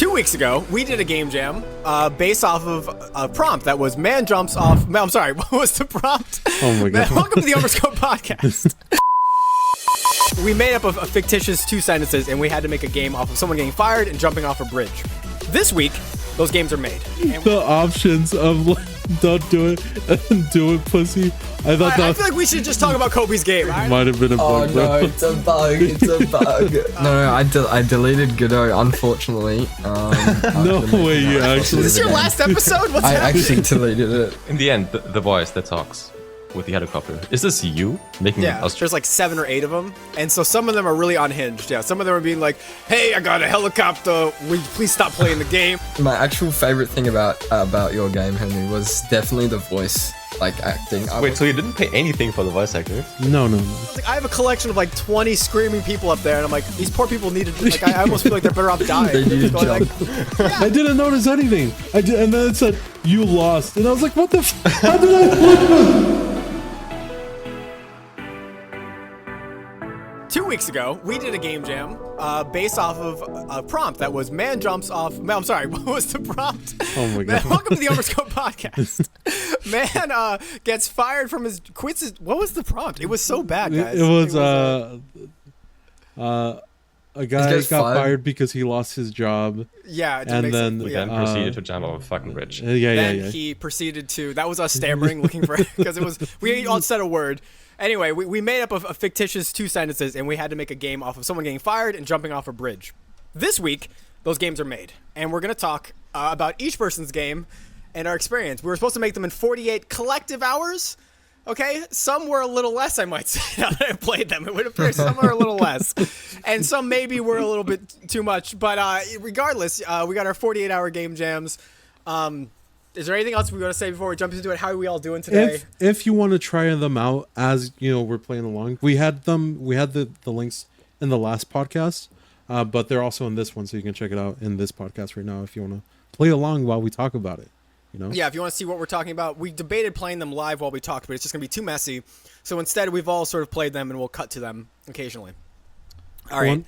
2 weeks ago, we did a game jam based off of a prompt that was man jumps off. I'm sorry, what was the prompt? Oh my god! Welcome to the Overscoped podcast. We made up a fictitious 2 sentences, and we had to make a game off of someone getting fired and jumping off a bridge. This week, those games are made. The options of don't do it and do it, pussy. I thought I feel like we should just talk about Kobe's game. Might have been a bug, Oh bro. no, it's a bug. It's a bug. No, I deleted Godot, unfortunately. No way, you actually. Is this your last episode? What's I happening? actually deleted it. In the end, the voice that talks with the helicopter. Is this you making Yeah, us? there's like 7 or 8 of them, and so some of them are really unhinged. Yeah, some of them are being like, "Hey, I got a helicopter. Will you please stop playing the game?" My actual favorite thing about your game, Henry, was definitely the voice, like acting. Wait, so you didn't pay anything for the voice actor? No. Like, I have a collection of like 20 screaming people up there, and I'm like, these poor people needed. Like, I almost feel like they're better off dying. They need a Going, job. like, I didn't notice anything. And then it said you lost, and I was like, "What the? How did I lose?" 2 weeks ago, we did a game jam based off of a prompt that was man jumps off. I'm sorry, what was the prompt? Oh my god! Welcome to the Overscoped podcast. Man gets fired from his quits. What was the prompt? It was so bad, guys. It was a guy gets got fired? fired because he lost his job. Yeah, it And makes then- it, Then yeah. proceeded to jump off a fucking bridge. Then he proceeded to. That was us stammering, looking for because it was we all said a word. Anyway, we made up a fictitious 2 sentences, and we had to make a game off of someone getting fired and jumping off a bridge. This week, those games are made, and we're gonna talk about each person's game and our experience. We were supposed to make them in 48 collective hours. Okay, some were a little less, I might say. Now that I played them, it would appear some are a little less, and some maybe were a little bit too much. But regardless, we got our 48-hour game jams. Is there anything else we want to say before we jump into it? How are we all doing today? If you want to try them out as you know we're playing along, we had the links in the last podcast, but they're also in this one, so you can check it out in this podcast right now if you want to play along while we talk about it. You know? Yeah, if you want to see what we're talking about, we debated playing them live while we talked, but it's just gonna be too messy. So instead, we've all sort of played them, and we'll cut to them occasionally. All right.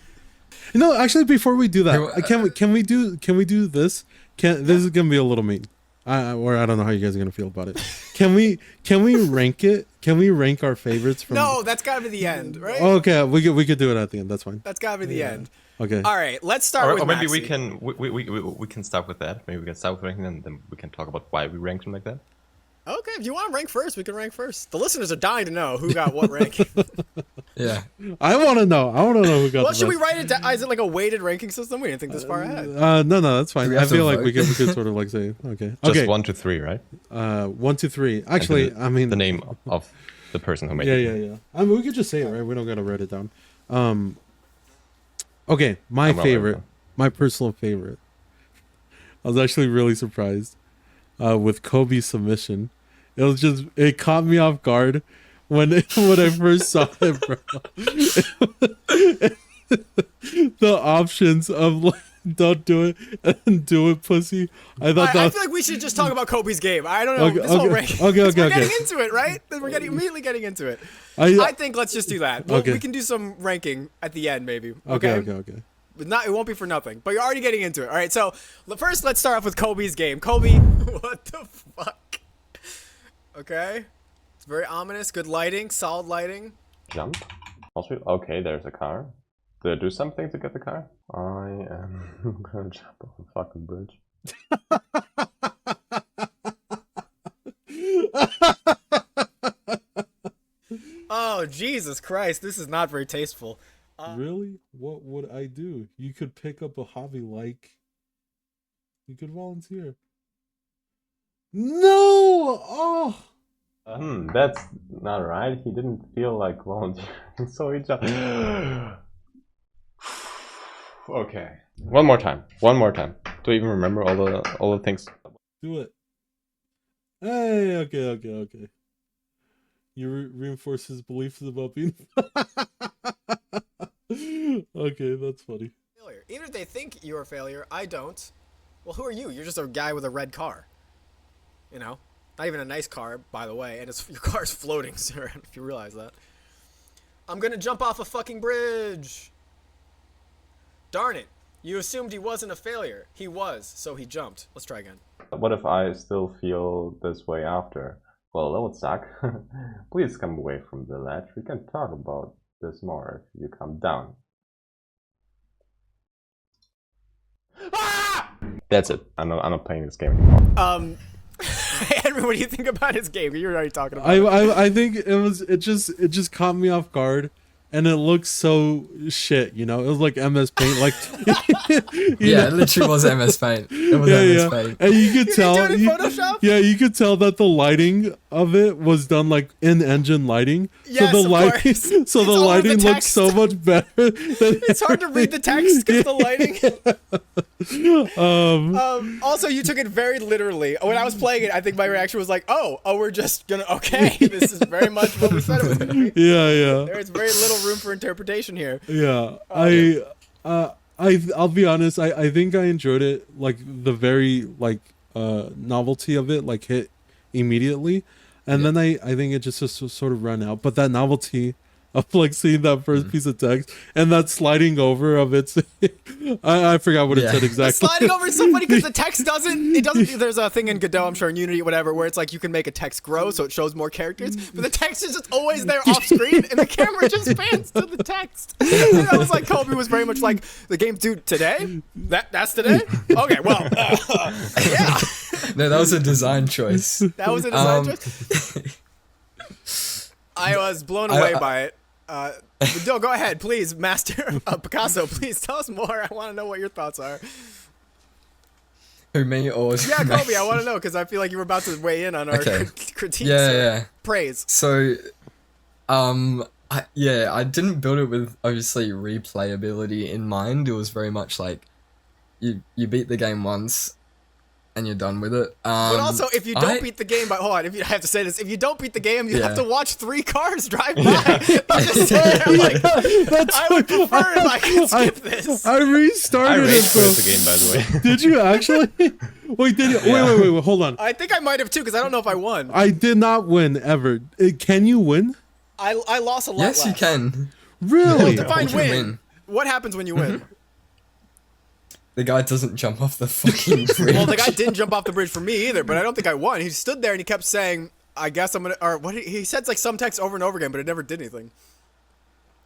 You know, actually, before we do that, Hey, can we do this? This is gonna be a little mean. Or I don't know how you guys are gonna feel about it. Can we rank it? Can we rank our favorites from? No, that's gotta be the end, right? Okay, we could do it at the end. That's fine. That's gotta be the end. Okay. All right, let's start with Or maybe Maxy. we can start with that. Maybe we can start with ranking, and then we can talk about why we ranked them like that. Okay, if you want to rank first, we can rank first. The listeners are dying to know who got what ranking. Yeah. I want to know. Who got. Well, the should we best. write it down? Is it like a weighted ranking system? We didn't think this far ahead. No, that's fine. we I have to feel like vote? we could sort of like say okay. Just Okay. 1 to 3, right? 1, 2, 3. Actually, And I mean the name of the person who made Yeah, it. yeah. I mean, we could just say it, right? We don't gotta write it down. Okay, my I'm not favorite, writing my personal favorite. I was actually really surprised with Kobe's submission. It caught me off guard when I first saw it, bro. The options of like, don't do it and do it, pussy. I thought I that. feel like we should just talk about Kobe's game. I don't know. Okay, this whole okay, ranking. okay, We're okay. getting into it, right? We're immediately getting into it. I I think let's just do that. Well, Okay. we can do some ranking at the end, maybe. okay. But it won't be for nothing. But you're already getting into it. All right. So first, let's start off with Kobe's game. Kobe, what the fuck? Okay. It's very ominous. Good lighting. Solid lighting. Jump. Also, okay, there's a car. Did I do something to get the car? I am gonna jump off a fucking bridge. Oh Jesus Christ! This is not very tasteful. Really? What would I do? You could pick up a hobby like. You could volunteer. No! Oh! That's not right. He didn't feel like volunteering, so he jumped. Okay. One more time. Do you even remember all the things? Do it. Hey, okay. You reinforce his beliefs about being. Okay, that's funny. Failure. Even if they think you're a failure, I don't. Well, who are you? You're just a guy with a red car. You know? Not even a nice car, by the way, and your car's floating, sir, if you realize that. I'm gonna jump off a fucking bridge. Darn it. You assumed he wasn't a failure. He was, so he jumped. Let's try again. What if I still feel this way after? Well, that would suck. Please come away from the ledge. We can talk about this more if you come down. Ah! That's it. I'm not playing this game anymore. Henry, what do you think about his game? You were already talking about I think it just caught me off guard, and it looks so shit. You know, it was like MS Paint, like Yeah, it literally was MS Paint. It was MS Paint. And you could tell. do it in Photoshop? Yeah, you could tell that the lighting of it was done like in-engine lighting. Yes, so the of lighting, course. so It's the all over the lighting looks text. so much better. It's hard to read the text because the lighting. Also, you took it very literally. When I was playing it, I think my reaction was like, "Oh, we're just gonna okay. This is very much what we said it was gonna be." Yeah. There's very little room for interpretation here. Yeah, I'll be honest. I think I enjoyed it. Like the very novelty of it like hit immediately, and then I think it just sort of ran out. But that novelty of like seeing that first piece of text and that sliding over of it, I forgot what it said The exactly. sliding over is so funny because the text doesn't. There's a thing in Godot, I'm sure in Unity, whatever, where it's like you can make a text grow so it shows more characters, but the text is just always there off screen, and the camera just pans to the text. And I was like, Kobe was very much like the game, dude. Today, that's today. Okay, well, yeah, No, that was a design choice. that was a design choice. I was blown away by it. No, go ahead, please, Master Picasso. Please tell us more. I want to know what your thoughts are. Who, me or Yeah, Kobe, I want to know because I feel like you were about to weigh in on our critiques. Yeah. Praise. So, I didn't build it with obviously replayability in mind. It was very much like you beat the game once and you're done with it. But also, if you don't beat the game, hold on, I have to say this, if you don't beat the game, you have to watch 3 cars drive by. I'm just saying, I would prefer if I could skip this. I restarted I it. rage Bro. quit the game, by the way. Did you actually? Wait, did you? Wait, hold on. I think I might have too, because I don't know if I won. I did not win ever. Can you win? I lost a lot. Yes, you less. can. Really? Define You can win. win. What happens when you win? The guy doesn't jump off the fucking bridge. Well, the guy didn't jump off the bridge for me either, but I don't think I won. He stood there and he kept saying, I guess I'm gonna, or what he said like some text over and over again, but it never did anything.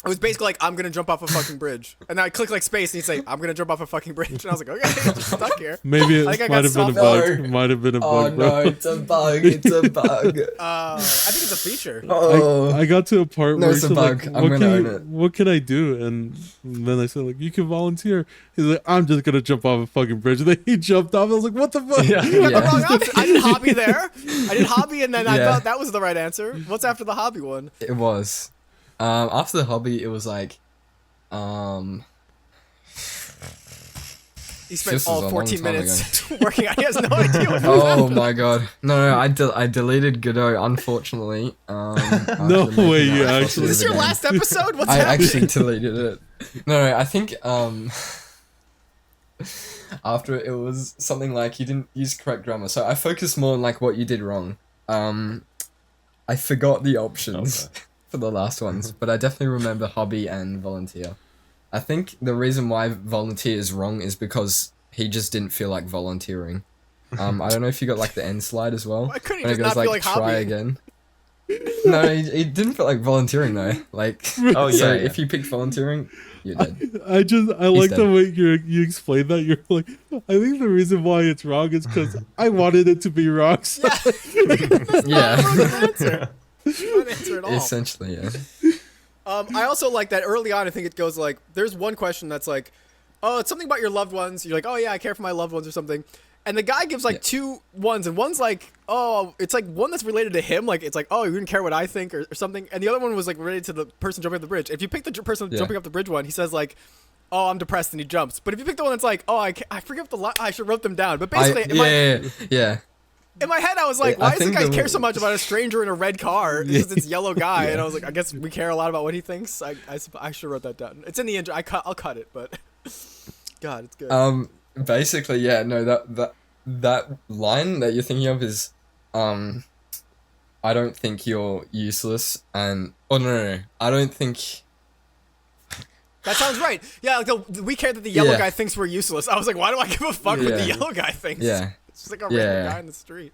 It was basically like, I'm gonna jump off a fucking bridge. And then I click like space and he'd say, I'm gonna jump off a fucking bridge. And I was like, okay, I'm just stuck here. Maybe it I think I might got have been a soft- bug. No. Might have been a Oh bug, bro. no, it's a bug. It's a bug. I think it's a feature. Oh. I got to a part No, where it's he's a like, bug. I'm gonna own it. what can I do? And then I said, like, you can volunteer. He's like, I'm just gonna jump off a fucking bridge. And then he jumped off. I was like, what the fuck? You got the Yeah. wrong option. I did hobby there. I did hobby and then I Yeah. thought that was the right answer. What's after the hobby one? It was. After the hobby, it was like, He spent This was all a long 14 time minutes working on it. He has no idea what oh my god. No, I deleted Godot, unfortunately. No after making way that you atrocity actually- of Is this the your game. last episode? What's I happening? actually deleted it. No, I think after it was something like you didn't use correct grammar, so I focused more on like what you did wrong. I forgot the options for the last ones, but I definitely remember hobby and volunteer. I think the reason why volunteer is wrong is because he just didn't feel like volunteering. I don't know if you got like the end slide as well. Why couldn't he when it just goes not feel like try hobby? again. No, he didn't feel like volunteering though. Like, Oh, yeah, so yeah. if you pick volunteering, you're dead. I like the dead. way you explained that. You're like, I think the reason why it's wrong is because I wanted it to be wrong. So Yeah, Not answer. Not answer at all. essentially, yeah. I also like that early on. I think it goes like, there's one question that's like, oh, it's something about your loved ones. You're like, oh yeah, I care for my loved ones or something. And the guy gives like 2 ones, and one's like, oh, it's like one that's related to him. Like, it's like, oh, you didn't care what I think or something. And the other one was like related to the person jumping off the bridge. If you pick the person jumping off the bridge one, he says like, oh, I'm depressed, and he jumps. But if you pick the one that's like, oh, I forget I should wrote them down. But basically, Yeah. in my head, I was like, I why does the think guy the- care so much about a stranger in a red car? Because it's yellow guy. And I was like, I guess we care a lot about what he thinks. I should have wrote that down. It's in the intro. I'll cut it, but God, it's good. Basically, yeah. No, that line that you're thinking of is, I don't think you're useless, and no. I don't think. That sounds right. Yeah, like we care that the yellow Yeah. guy thinks we're useless. I was like, why do I give a fuck what the Yeah. yellow guy thinks? Yeah. It's just like a random guy in the street.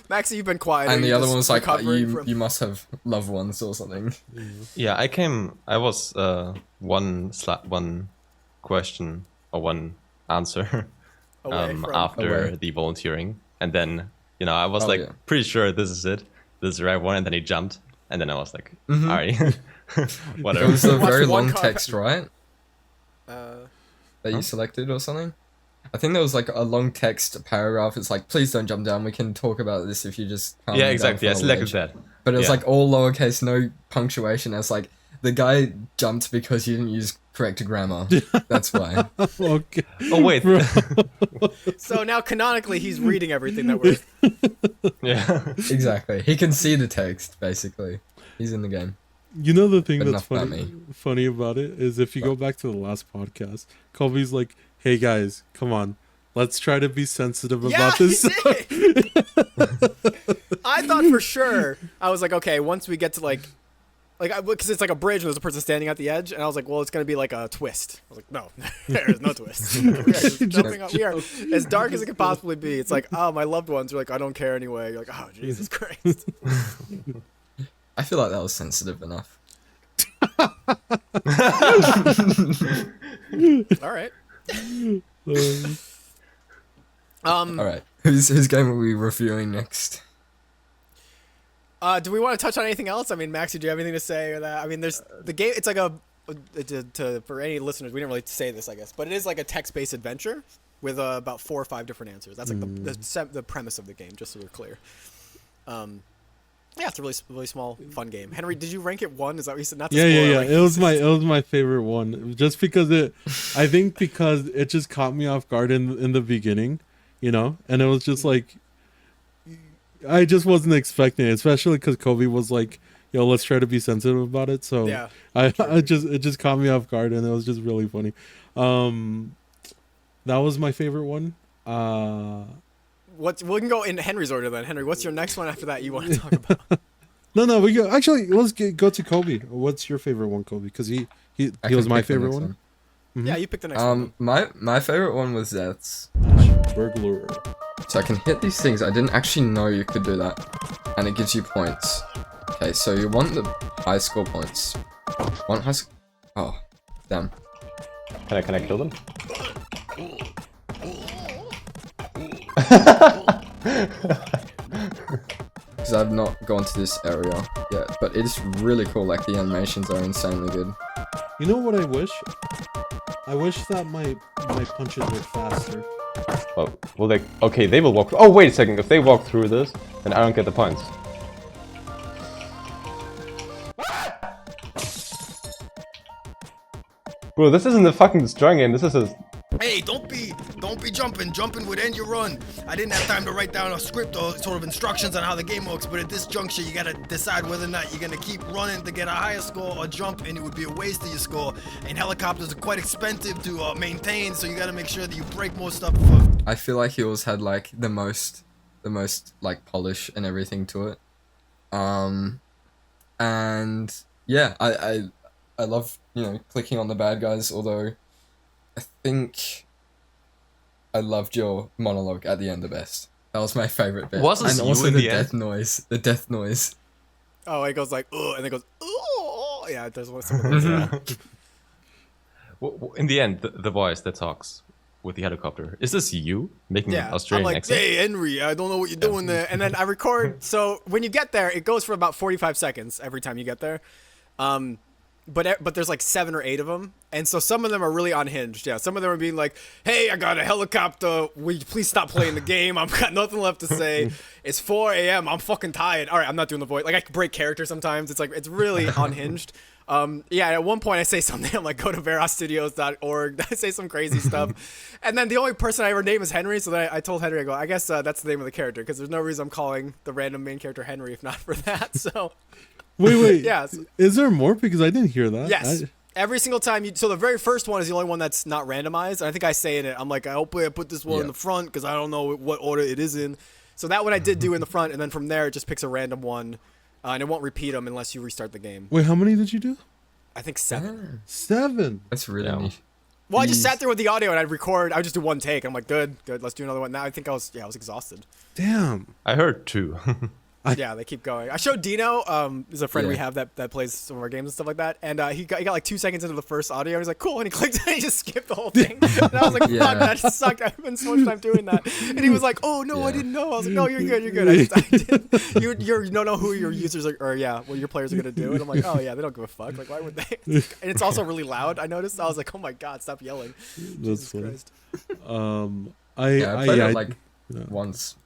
Maxy, you've been quiet. And the other one was like, recovering you must have loved ones or something. Yeah, I was one question or one answer away from. after Away. the volunteering, and then I was Oh, like yeah. pretty sure this is it, this is the right one, and then he jumped, and then I was like, Mhm. alright, It whatever. was a Watch very one long car- text, right? Uh, That you selected or something? I think there was like a long text paragraph. It's like, please don't jump down. We can talk about this if you just calm Yeah, down exactly. I from the selected ledge." that. But it was Yeah. like all lowercase, no punctuation. It's like the guy jumped because you didn't use correct grammar. That's why. Okay. Oh wait, so now canonically, he's reading everything that we're. yeah. Exactly. He can see the text, basically. He's in the game. You know the thing But that's enough about funny about it is if you go back to the last podcast, Colby's like, "Hey guys, come on, let's try to be sensitive Yeah, about this." he did. I thought for sure. I was like, okay, once we get to like, because it's like a bridge and there's a person standing at the edge, and I was like, well, it's gonna be like a twist. I was like, no, there's no twist. We are just jumping up. We are as dark as it could possibly be. It's like, oh, my loved ones are like, I don't care anyway. You're like, oh, Jesus Christ. I feel like that was sensitive enough. All right. Um, All right. Whose game are we reviewing next? Do we want to touch on anything else? I mean, Maxy, do you have anything to say or that? I mean, there's the game. It's like for any listeners, we didn't really say this, I guess, but it is like a text-based adventure with about 4 or 5 different answers. That's like the premise of the game, just so we're clear. Yeah, it's a really small, fun game. Henry, did you rank it 1? Is that what you said? Not to spoil Yeah. rank It was my favorite one, just because I think because it just caught me off guard in the beginning, and it was just like, I just wasn't expecting it, especially because Kobe was like, "Yo, let's try to be sensitive about it." So Yeah, it just caught me off guard, and it was just really funny. That was my favorite one. we can go in Henry's order then. Henry, what's your next one after that you want to talk about? No, we go. Actually, let's go to Kobe. What's your favorite one, Kobe? Because he I was can my pick the favorite next one. Yeah, you pick the next one. My favorite one was DEVS. Burglar. So I can hit these things. I didn't actually know you could do that. And it gives you points. Okay, so you want the high score points. Want high score? Oh, damn. Can I kill them? Because I've not gone to this area yet. But it's really cool. Like, the animations are insanely good. You know what I wish? I wish that my punches were faster. Oh, well, okay, they will walk. Oh, wait a second. If they walk through this, then I don't get the points. Bro, this isn't a fucking destroying game. This is a. Hey, don't be jumping. Jumping would end your run. I didn't have time to write down a script or sort of instructions on how the game works, but at this juncture, you gotta decide whether or not you're gonna keep running to get a higher score or jump, and it would be a waste of your score. And helicopters are quite expensive to maintain, so you gotta make sure that you break more stuff. I feel like he always had, like, the most, like, polish and everything to it. And, yeah, I love, clicking on the bad guys, although I think I loved your monologue at the end the best. That was my favorite bit. Was this and you also in the the end? death noise. The death noise. Oh, it goes like, ugh, and then it goes, oh, yeah, there's one. Some of those, In the end, the voice that talks with the helicopter, is this you making an Yeah, I'm Australian like, accent? hey, Henry, I don't know what you're doing there. And then I record. So when you get there, it goes for about 45 seconds every time you get there. But there's like 7 or 8 of them. And so some of them are really unhinged. Yeah, some of them are being like, hey, I got a helicopter. Will you please stop playing the game? I've got nothing left to say. It's 4 a.m. I'm fucking tired. All right, I'm not doing the voice. Like, I break character sometimes. It's like, it's really unhinged. Yeah, at one point I say something, I'm like, go to verosstudios.org. I say some crazy stuff. And then the only person I ever name is Henry. So then I told Henry, I go, I guess that's the name of the character, because there's no reason I'm calling the random main character Henry if not for that. So, Wait. yeah. Is there more? Because I didn't hear that. Yes. Every single time so the very first one is the only one that's not randomized. And I think I say in it, I'm like, I hope I put this one in the front because I don't know what order it is in. So that one I did do in the front, and then from there it just picks a random one, and it won't repeat them unless you restart the game. Wait, how many did you do? I think 7. 7. That's really Yeah. neat. Well, I just Jeez. sat there with the audio and I'd record. I would just do one take. I'm like, good, let's do another one. Now I think I was exhausted. Damn. I heard 2. Yeah, they keep going. I showed Dino, is a friend we Yeah. have that plays some of our games and stuff like that, and he got like 2 seconds into the first audio, and he's like, cool, and he clicked and he just skipped the whole thing. And I was like, fuck, Yeah. that sucked. I've been so much time doing that. And he was like, oh no, I Yeah. didn't know. I was like, no, you're good. I didn't. You don't know who your users are, or yeah, what your players are gonna do. And I'm like, oh yeah, they don't give a fuck. Like, why would they? And it's also really loud. I noticed. I was like, oh my god, stop yelling. That's Jesus funny. Christ. Yeah, I played I it like yeah. once,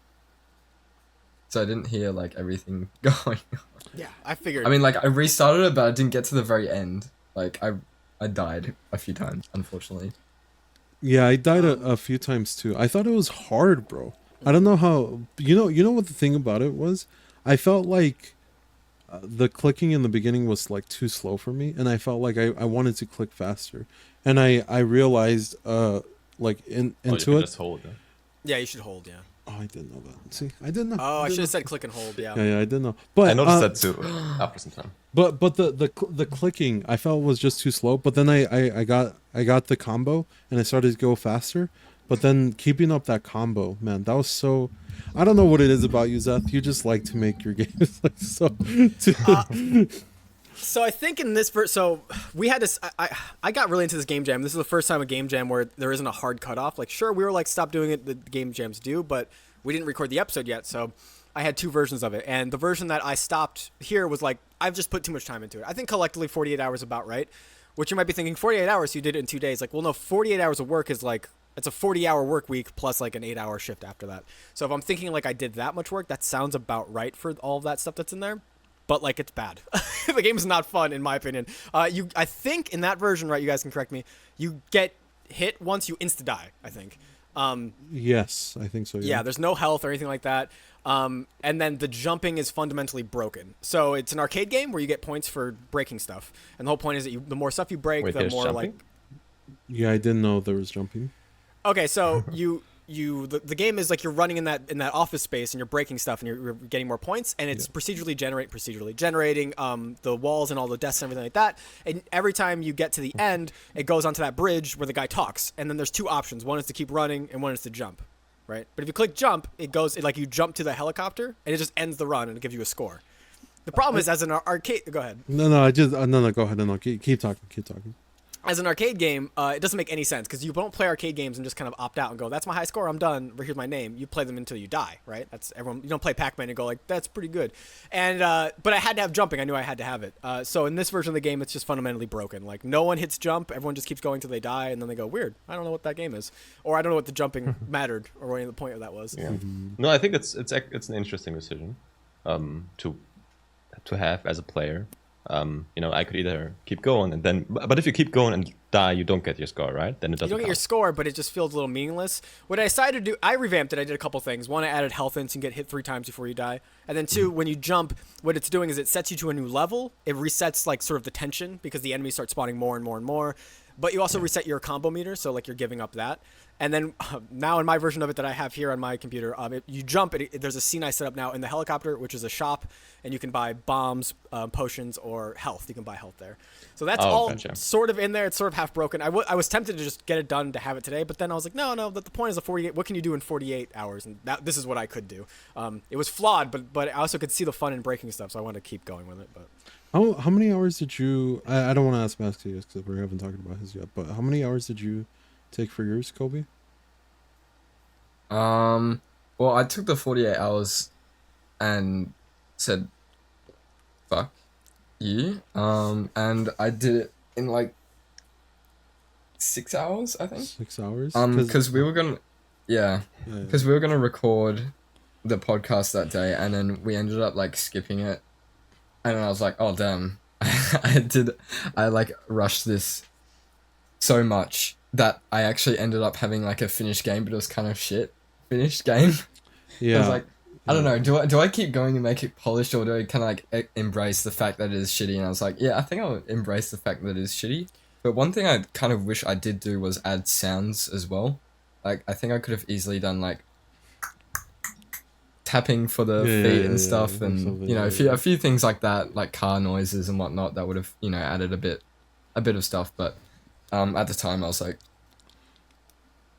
so I didn't hear like everything going on. Yeah, I figured. I mean, like I restarted it, but I didn't get to the very end. Like I died a few times, unfortunately. Yeah, I died a few times too. I thought it was hard, bro. I don't know how. You know what the thing about it was? I felt like the clicking in the beginning was like too slow for me, and I felt like I wanted to click faster. And I realized like you into can it. just hold it. yeah, you should hold. Yeah. Oh, I didn't know that. See, I didn't know. Oh, I should didn't have said click and hold. Yeah. know. Yeah, I didn't know. But I noticed that too after some time. But the clicking I felt was just too slow. But then I got the combo and I started to go faster. But then keeping up that combo, man, that was so. I don't know what it is about you, Zeth. You just like to make your games like so. So I think in this so we had this. I got really into this game jam. This is the first time a game jam where there isn't a hard cutoff. Like, sure, we were like, stop doing it. The game jams do, but we didn't record the episode yet. So I had 2 versions of it, and the version that I stopped here was like, I've just put too much time into it. I think collectively 48 hours about right. Which you might be thinking, 48 hours, you did it in 2 days. Like, well, no, 48 hours of work is like, it's a 40-hour work week plus like an 8-hour shift after that. So if I'm thinking like I did that much work, that sounds about right for all of that stuff that's in there. But like, it's bad. The game is not fun, in my opinion. I think in that version, right? You guys can correct me. You get hit once, you insta die. I think. Yes, I think so. Yeah, there's no health or anything like that. And then the jumping is fundamentally broken. So it's an arcade game where you get points for breaking stuff, and the whole point is that the more stuff you break, Wait, the there's more jumping? like. Yeah, I didn't know there was jumping. Okay, so the game is like you're running in that office space and you're breaking stuff and you're getting more points, and it's procedurally generating the walls and all the desks and everything like that. And every time you get to the end, it goes onto that bridge where the guy talks, and then there's 2 options. One is to keep running and one is to jump, right? But if you click jump, like you jump to the helicopter and it just ends the run and it gives you a score. The problem is, as an arcade, go ahead. No, I just no. Go ahead and keep talking. As an arcade game, it doesn't make any sense because you don't play arcade games and just kind of opt out and go, that's my high score, I'm done, here's my name. You play them until you die, right? That's everyone. You don't play Pac-Man and go like, that's pretty good. And but I had to have jumping. I knew I had to have it. So in this version of the game, it's just fundamentally broken. Like, no one hits jump. Everyone just keeps going till they die, and then they go, weird. I don't know what that game is, or I don't know what the jumping mattered, or what the point of that was. Yeah. No, I think it's an interesting decision to have as a player. I could either keep going and then, but if you keep going and die, you don't get your score, right? Then it doesn't. You don't get your score, but it just feels a little meaningless. What I decided to do, I revamped it. I did a couple things. One, I added health in so you can get hit 3 times before you die. And then 2, when you jump, what it's doing is it sets you to a new level. It resets like sort of the tension because the enemies start spawning more and more and more. But you also reset your combo meter, so like you're giving up that. And then now in my version of it that I have here on my computer, you jump. There's a scene I set up now in the helicopter, which is a shop, and you can buy bombs, potions, or health. You can buy health there. So that's all sort of in there. It's sort of half broken. I was tempted to just get it done to have it today, but then I was like, no. The point is a 48. What can you do in 48 hours? And this is what I could do. It was flawed, but I also could see the fun in breaking stuff, so I wanted to keep going with it. But how many hours did you? I don't want to ask Maxy because we haven't talked about his yet. But how many hours did you take for yours, Kobe? Well, I took the 48 hours and said, fuck you. And I did it in like 6 hours, I think. 6 hours? Because we were gonna, because we were gonna record the podcast that day, and then we ended up like skipping it. And then I was like, oh damn, I like rushed this so much that I actually ended up having like a finished game, but it was kind of shit finished game. Yeah. I was like, I don't know, do I keep going and make it polished, or do I kind of like embrace the fact that it is shitty? And I was like, yeah, I think I'll embrace the fact that it is shitty. But one thing I kind of wish I did do was add sounds as well. Like, I think I could have easily done like tapping for the feet and stuff, and you know, a few things like that, like car noises and whatnot, that would have, you know, added a bit a bit of stuff, but at the time I was like,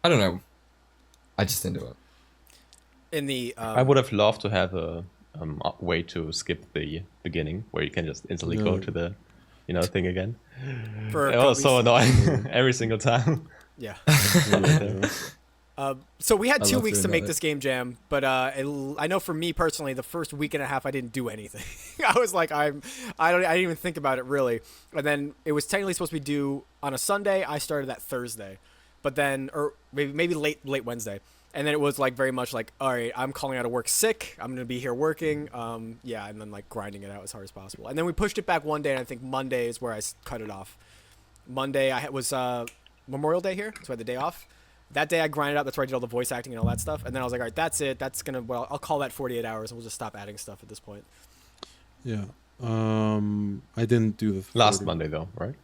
I don't know, I just didn't do it. In the I would have loved to have a way to skip the beginning where you can just instantly go to the, thing again. It was so annoying every single time. Yeah. So we had 2 weeks to make it. this game jam, but I know for me personally, the first week and a half I didn't do anything. I was like, I didn't even think about it really. And then it was technically supposed to be due on a Sunday. I started that Thursday, but then or maybe late Wednesday. And then it was like very much like, all right, I'm calling out of work sick. I'm gonna be here working. And then like grinding it out as hard as possible. And then we pushed it back one day, and I think Monday is where I cut it off. Monday was Memorial Day here, so I had the day off. That day I grinded out. That's where I did all the voice acting and all that stuff. And then I was like, all right, that's it. That's gonna. Well, I'll call that 48 hours, and we'll just stop adding stuff at this point. Yeah. I didn't do the Last Monday though, right?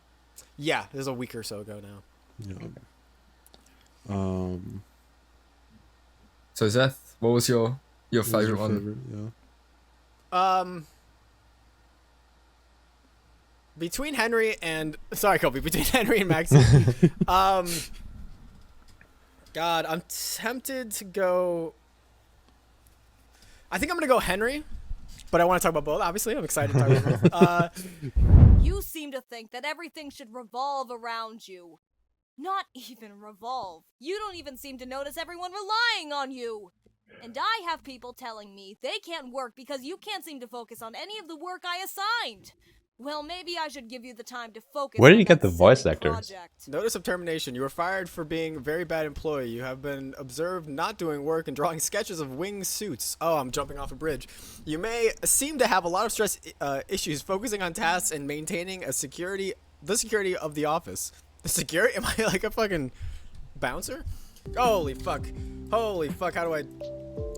Yeah, this is a week or so ago now. Yeah. So Zeth, what was your favorite one? Yeah. Between Henry and between Henry and Maxy. God, I'm tempted to go. I think I'm gonna go Henry, but I want to talk about both. Obviously, I'm excited to talk about both. You seem to think that everything should revolve around you. Not even revolve. You don't even seem to notice everyone relying on you. And I have people telling me they can't work because you can't seem to focus on any of the work I assigned. Well, maybe I should give you the time to focus. Where did on you get that the voice silly actors? project. Notice of termination. You were fired for being a very bad employee. You have been observed not doing work and drawing sketches of winged suits. Oh, I'm jumping off a bridge. You may seem to have a lot of stress issues focusing on tasks and maintaining the security of the office. The security? Am I like a fucking bouncer? Holy fuck. Holy fuck. How do I...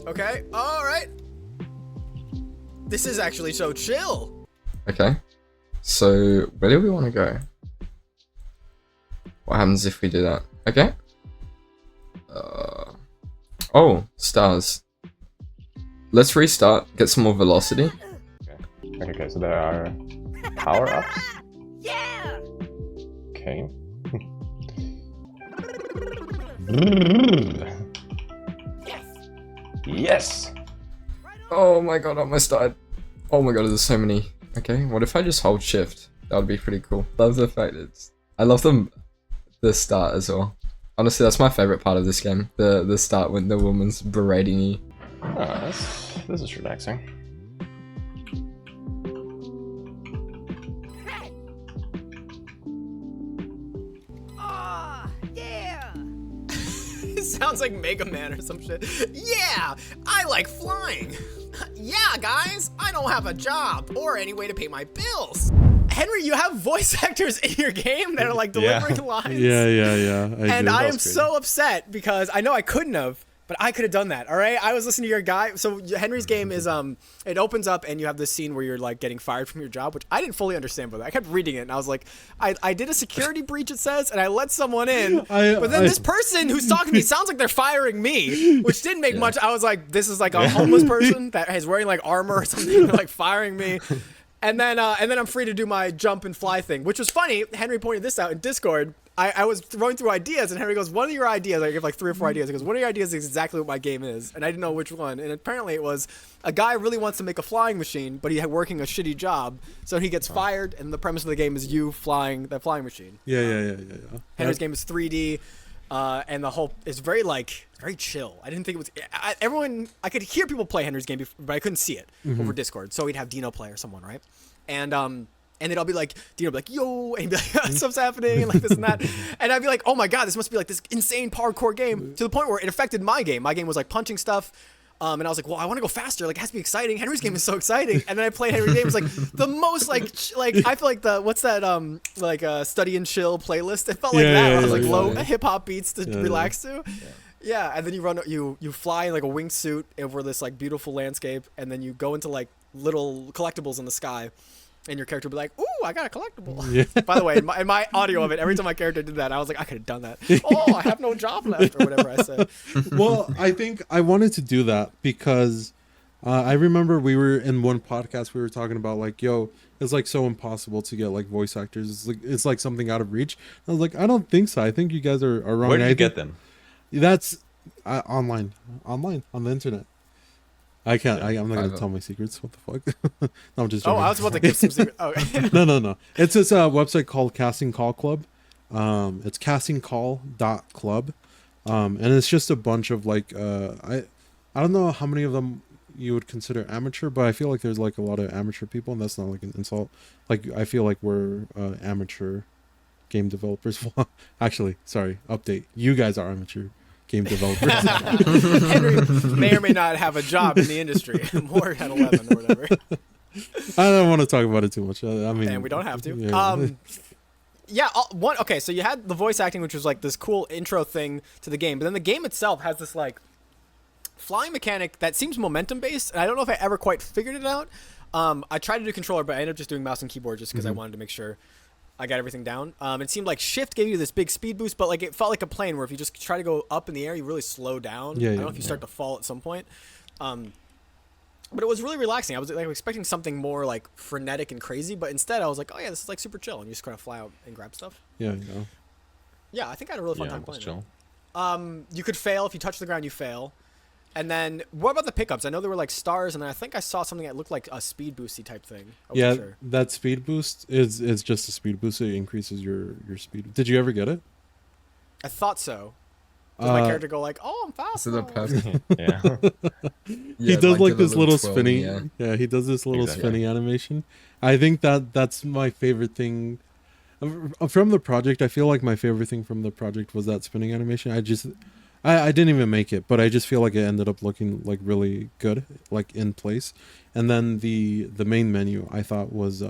Okay. All right. This is actually so chill. Okay. So, where do we want to go? What happens if we do that? Okay. Oh, stars. Let's restart, get some more velocity. Okay, so there are power-ups. Yeah! Okay. Yes! Oh my god, I almost died. Oh my god, there's so many. Okay, what if I just hold shift? That would be pretty cool. Love the fact it's... I love the start as well. Honestly, that's my favorite part of this game. The start when the woman's berating you. Oh, this is relaxing. Yeah! It sounds like Mega Man or some shit. Yeah, I like flying. Yeah, guys, I don't have a job or any way to pay my bills. Henry, you have voice actors in your game that are like delivering lines. Yeah. I am so upset because I know I couldn't have, but I could have done that. All right, I was listening to your guy. So Henry's game is it opens up and you have this scene where you're like getting fired from your job, which I didn't fully understand. But I kept reading it and I was like, I did a security breach, it says, and I let someone in. But then this person who's talking to me sounds like they're firing me, which didn't make much. I was like, this is like a homeless person that is wearing like armor or something, like firing me. And then I'm free to do my jump and fly thing, which was funny. Henry pointed this out in Discord. I was throwing through ideas, and Henry goes, one of your ideas, I give like 3 or 4 ideas. He goes, one of your ideas is exactly what my game is. And I didn't know which one. And apparently it was a guy really wants to make a flying machine, but he's working a shitty job. So he gets fired, and the premise of the game is you flying that flying machine. Yeah. Henry's game is 3D. And the whole is very chill. I didn't think it was I could hear people play Henry's game before, but I couldn't see it over Discord. So we'd have Dino play or someone, right? And then I'll be like, Dino would be like, yo, and he'd be like, stuff's happening, and like this and that. And I'd be like, oh my god, this must be like this insane parkour game, to the point where it affected my game. My game was like punching stuff. And I was like, well, I want to go faster. Like, it has to be exciting. Henry's game is so exciting. And then I played Henry's game. It was like the most like I feel like what's that study and chill playlist. It felt like that. Where it was like low hip hop beats to relax to. Yeah. And then you fly in like a wingsuit over this like beautiful landscape, and then you go into like little collectibles in the sky. And your character would be like, ooh, I got a collectible. Yeah. By the way, in my audio of it, every time my character did that, I was like, I could have done that. Oh, I have no job left, or whatever I said. Well, I think I wanted to do that because I remember we were in one podcast. We were talking about like, yo, it's like so impossible to get like voice actors. It's like something out of reach. I was like, I don't think so. I think you guys are wrong. Where did I you think get them? That's online on the internet. I can't. I'm not gonna tell my secrets. What the fuck? No, I'm just Oh, joking. I was about to give some secret. Oh. No. It's this website called Casting Call Club. It's castingcall.club. And it's just a bunch of like I don't know how many of them you would consider amateur, but I feel like there's like a lot of amateur people, and that's not like an insult. Like I feel like we're amateur game developers. Actually, sorry, update. You guys are amateur game developers. Henry may or may not have a job in the industry. More at 11 or whatever. I don't want to talk about it too much. I mean, And we don't have to. Yeah. Okay, so you had the voice acting, which was like this cool intro thing to the game, but then the game itself has this like flying mechanic that seems momentum based, and I don't know if I ever quite figured it out. I tried to do controller, but I ended up just doing mouse and keyboard just because I wanted to make sure I got everything down. It seemed like shift gave you this big speed boost, but like it felt like a plane where if you just try to go up in the air, you really slow down. I don't know if you start to fall at some point. But it was really relaxing. I was like expecting something more like frenetic and crazy, but instead I was like, oh yeah, this is like super chill, and you just kind of fly out and grab stuff. Yeah. Yeah, I think I had a really fun time playing. Chill. You could fail if you touch the ground. You fail. And then what about the pickups? I know there were like stars, and I think I saw something that looked like a speed boosty type thing. Yeah, sure. that speed boost is just a speed boost. It increases your speed. Did you ever get it? I thought so. Does my character go like, oh, I'm fast? So the perfect. Yeah. He does like the this little twirl, spinny. yeah. Yeah, he does this little Exactly. spinny animation. I think that's my favorite thing from the project. I feel like my favorite thing from the project was that spinning animation. I didn't even make it, but I just feel like it ended up looking like really good, like in place. And then the main menu I thought was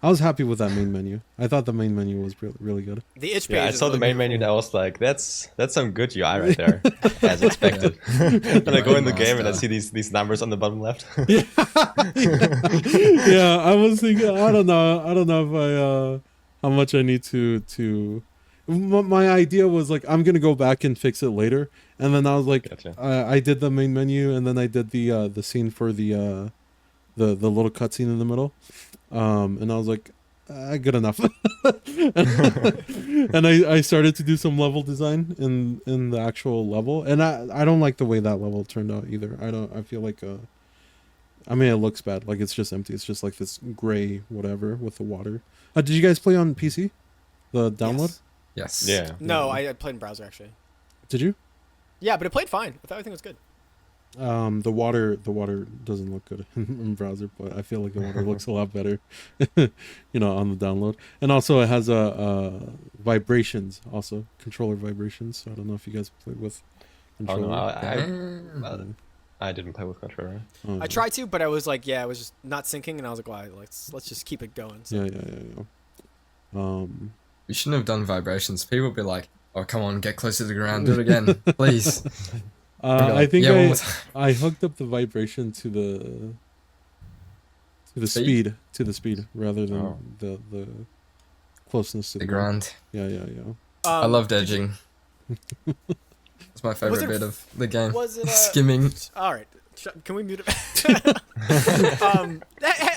I was happy with that main menu. I thought the main menu was really good. The itch page. Yeah, I is saw the really main menu and I beautiful. was like, that's some good UI right there, as expected. And I go in the game and I see these numbers on the bottom left. Yeah, I was thinking. I don't know if I how much I need to. My idea was like I'm gonna go back and fix it later, and then I was like, Gotcha. I did the main menu, and then I did the scene for the little cutscene in the middle, and I was like, good enough. And I started to do some level design in the actual level, and I don't like the way that level turned out either. I feel like I mean, it looks bad. Like it's just empty. It's just like this gray whatever with the water. Did you guys play on PC? The download? Yes. Yeah. No, I played in browser actually. Did you? Yeah, but it played fine. I thought everything was good. The water doesn't look good in browser, but I feel like the water looks a lot better, on the download. And also it has vibrations, also controller vibrations. So I don't know if you guys play with Oh controller. no, I didn't play with controller. Oh, I tried to, but I was like, it was just not syncing, and I was like, well, let's just keep it going. So. Yeah. We shouldn't have done vibrations. People would be like, "Oh, come on, get closer to the ground, do it again, please." I think Yeah, one more time. I hooked up the vibration to the Speed? speed rather than the closeness to The ground. Yeah. I loved edging. It's my favorite bit of the game. Was it Skimming. All right, can we mute it?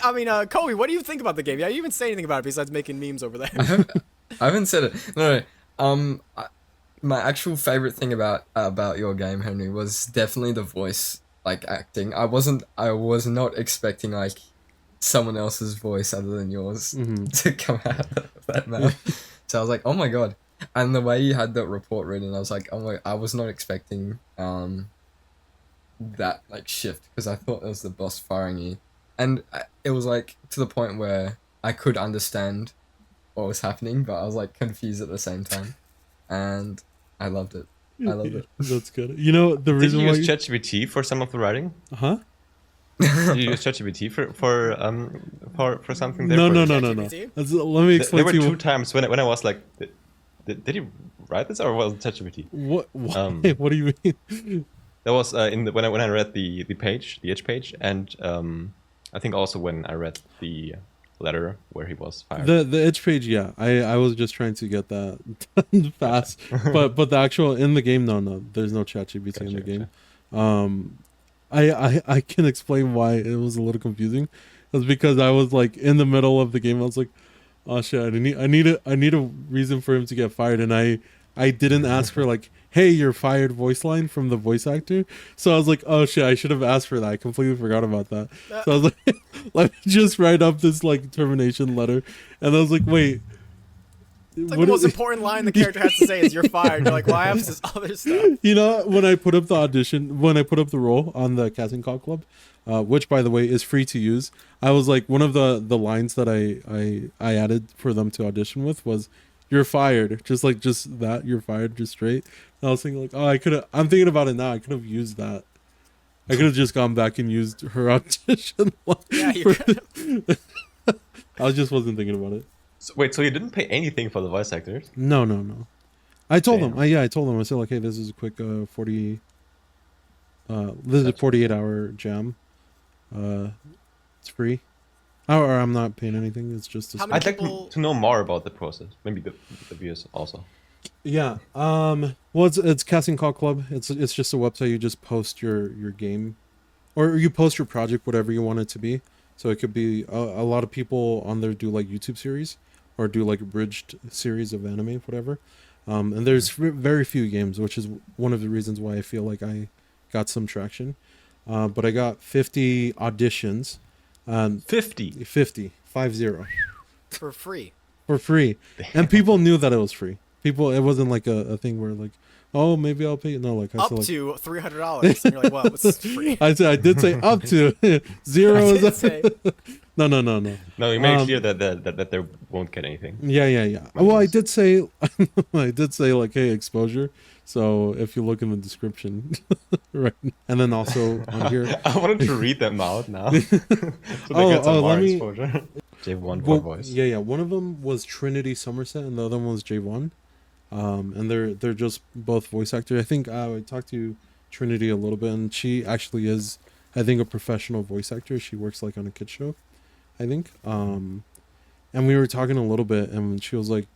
I mean, Kobe, what do you think about the game? Yeah, you even say anything about it besides making memes over there? I haven't said it. No. My actual favorite thing about your game, Henry, was definitely the voice, like acting. I was not expecting like someone else's voice other than yours to come out of that mouth. So I was like, oh my god. And the way you had that report written, I was like, oh my, I was not expecting that like shift, because I thought it was the boss firing you, and it was like to the point where I could understand what was happening, but I was like confused at the same time, and I loved it. I loved it. That's good. The Did reason you why use ChatGPT for some of the writing? huh? Did you use ChatGPT for something there? No. ChatGPT? Let me explain There were to you. two times when I was like, did you write this or was it ChatGPT? What? Why? What do you mean? That was when I read the page, the itch page, and I think also when I read the letter where he was fired. The itch page, yeah. I was just trying to get that done fast, but the actual in the game, no, there's no ChatGPT in the game. I can explain why it was a little confusing. It was because I was like in the middle of the game. I was like, oh shit, I need a reason for him to get fired, and I didn't ask for like, hey, you're fired voice line from the voice actor. So I was like, oh shit, I should have asked for that. I completely forgot about that. So I was like, let me just write up this like termination letter. And I was like, wait. It's like the most important line the character has to say is you're fired. You're like, well, I have this other stuff. You know, when I put up the role on the Casting Call Club, which by the way is free to use, I was like, one of the lines that I added for them to audition with was, you're fired. Just that, you're fired, just straight. And I was thinking like, oh, I'm thinking about it now. I could have used that. I could have just gone back and used her audition line. Yeah, you could. I wasn't thinking about it. So, wait, so you didn't pay anything for the voice actors? No. I told Damn. them. I told them. I said like, hey, this is a quick 40. This is a 48-hour jam. It's free. Or I'm not paying anything. It's just. How many I'd like people- to know more about the process. Maybe the viewers also. Yeah. Well, it's Casting Call Club. It's just a website. You just post your game, or you post your project, whatever you want it to be. So it could be a lot of people on there do like YouTube series, or do like abridged series of anime, whatever. And there's very few games, which is one of the reasons why I feel like I got some traction. But I got 50 auditions. 50. 50 For free. for free. And people knew that it was free. It wasn't like a thing where like, oh, maybe I'll pay. No, like I Up said, like, to $300. And you're like, well, it's free. I did say up to zero. I Is did say. no. No, you made it clear that they won't get anything. Yeah. Well, I did say like, hey, exposure. So if you look in the description, right, and then also on here, I wanted to read them out now. So they get some more exposure. J1 voice. Yeah. One of them was Trinity Somerset, and the other one was J1. And they're just both voice actors. I think I talked to Trinity a little bit, and she actually is, I think, a professional voice actor. She works like on a kid show, I think. And we were talking a little bit, and she was like,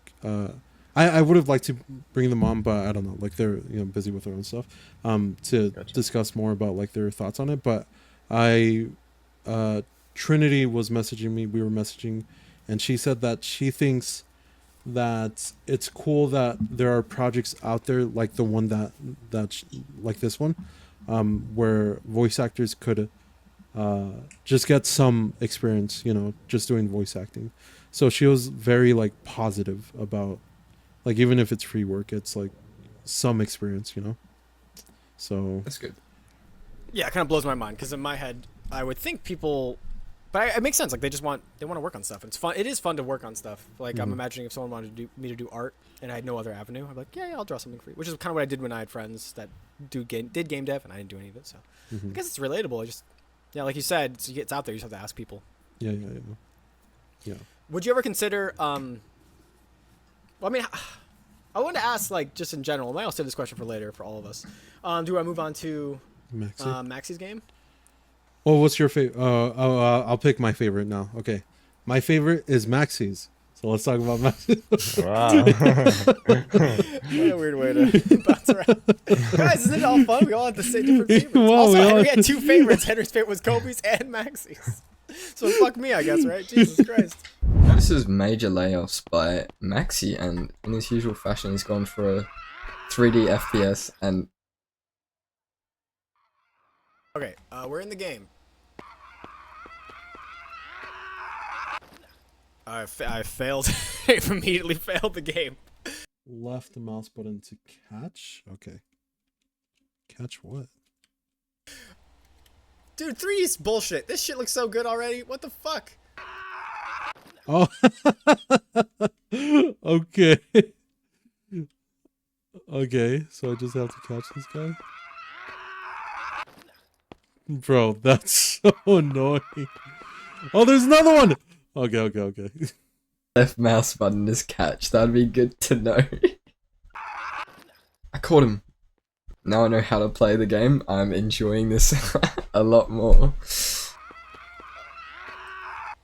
I would have liked to bring them on, but I don't know, like they're busy with their own stuff. To discuss more about like their thoughts on it. But Trinity was messaging me. We were messaging, and she said that she thinks that it's cool that there are projects out there like the one that's like this one, where voice actors could just get some experience, just doing voice acting. So she was very like positive about, like, even if it's free work, it's like some experience, so That's good. Yeah, it kind of blows my mind because in my head, I would think people, but it makes sense. Like they want to work on stuff. It's fun. It is fun to work on stuff. Like I'm imagining if someone wanted me to do art and I had no other avenue, I'm like, yeah, I'll draw something free. Which is kind of what I did when I had friends that did game dev, and I didn't do any of it. So I guess it's relatable. Like you said, it's out there. You just have to ask people. Yeah. Would you ever consider? Well, I mean, I wanted to ask, like, just in general. I might also save this question for later for all of us. Do I move on to Maxy's game? Well, what's your favorite? I'll pick my favorite now. Okay, my favorite is Maxy's. So let's talk about Maxy. Wow. What a weird way to bounce around. Guys, isn't it all fun? We all had the same different favorites. Wow, Also, we all- Henry had two favorites. Henry's favorite was Kobe's and Maxy's. So fuck me, I guess, right? Jesus Christ. This is Major Layoffs by Maxy, and in his usual fashion, he's gone for a 3D FPS, and Okay, we're in the game. I failed. I immediately failed the game. Left mouse button to catch. Okay. Catch what? Dude, 3D's bullshit. This shit looks so good already. What the fuck? Oh. Okay. Okay, so I just have to catch this guy. Bro, that's so annoying. Oh, there's another one. Okay. left mouse button is catch. That'd be good to know. I caught him. Now I know how to play the game. I'm enjoying this a lot more.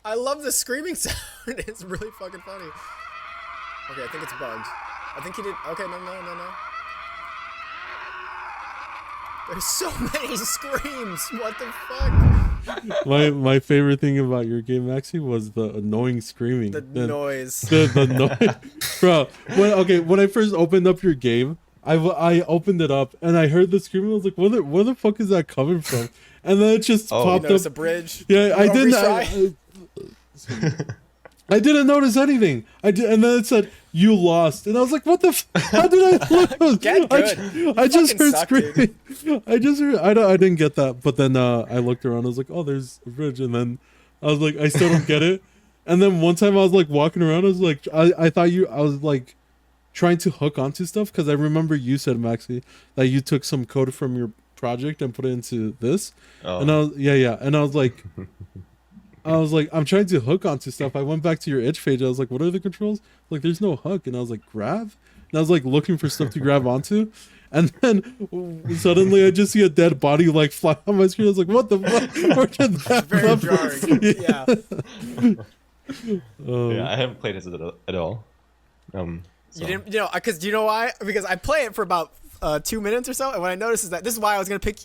I love the screaming sound. It's really fucking funny. Okay, I think it's bugged. I think he did. Okay, no. There's so many screams. What the fuck? My favorite thing about your game, Maxy, was the annoying screaming. The noise. The noise. Bro, when I first opened up your game, I opened it up and I heard the screaming. I was like, where the fuck is that coming from? And then it just popped up. A bridge. Yeah, I didn't. I didn't notice anything. And then it said you lost, and I was like, "What the? How did I lose?" Get good. I just heard suck, screaming. I just heard. I didn't get that. But then I looked around. I was like, "Oh, there's a bridge." And then I was like, "I still don't get it." And then one time I was like walking around. I was like, I thought I was like trying to hook onto stuff because I remember you said, Maxy, that you took some code from your project and put it into this. Oh. And I was and I was like, I'm trying to hook onto stuff. I went back to your itch page. I was like, what are the controls? Like, there's no hook. And I was like, grab? And I was like looking for stuff to grab onto. And then suddenly I just see a dead body like fly on my screen. I was like, what the fuck? Where did that Very jarring. Yeah. Yeah, I haven't played this at all. You didn't, because do you know why? Because I play it for about 2 minutes or so, and what I noticed is that this is why I was gonna pick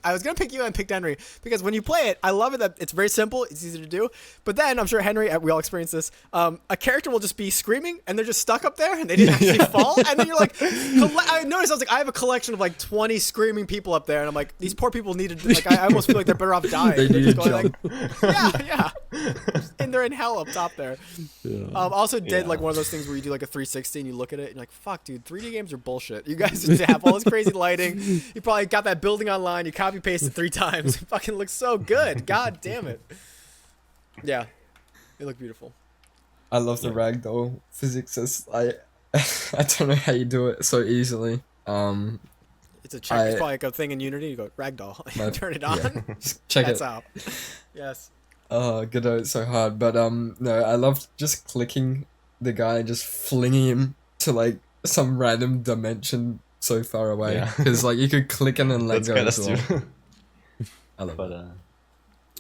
you and pick Henry, because when you play it, I love it that it's very simple, it's easy to do. But then I'm sure Henry, we all experience this. A character will just be screaming, and they're just stuck up there, and they didn't actually fall. And then you're like, I noticed I was like, I have a collection of like 20 screaming people up there, and I'm like, these poor people needed. Like, I almost feel like they're better off dying. They They're need just a going like, yeah, and they're in hell up top there. Yeah. Also did like one of those things where you do like a 360 and you look at it and you're like, fuck, dude, 3D games are bullshit. You guys just have all this crazy lighting. You probably got that building online. You copy pasted 3 times. It fucking looks so good. God damn it. Yeah, they look beautiful. I love the ragdoll physics. I don't know how you do it so easily. It's a check. It's probably like a thing in Unity. You go ragdoll. You turn it on. Yeah. Just check That's it. out. Yes. Oh, Godot, it's so hard. But no, I love just clicking the guy and just flinging him to like some random dimension so far away. Because like you could click him and let go as well. I love it.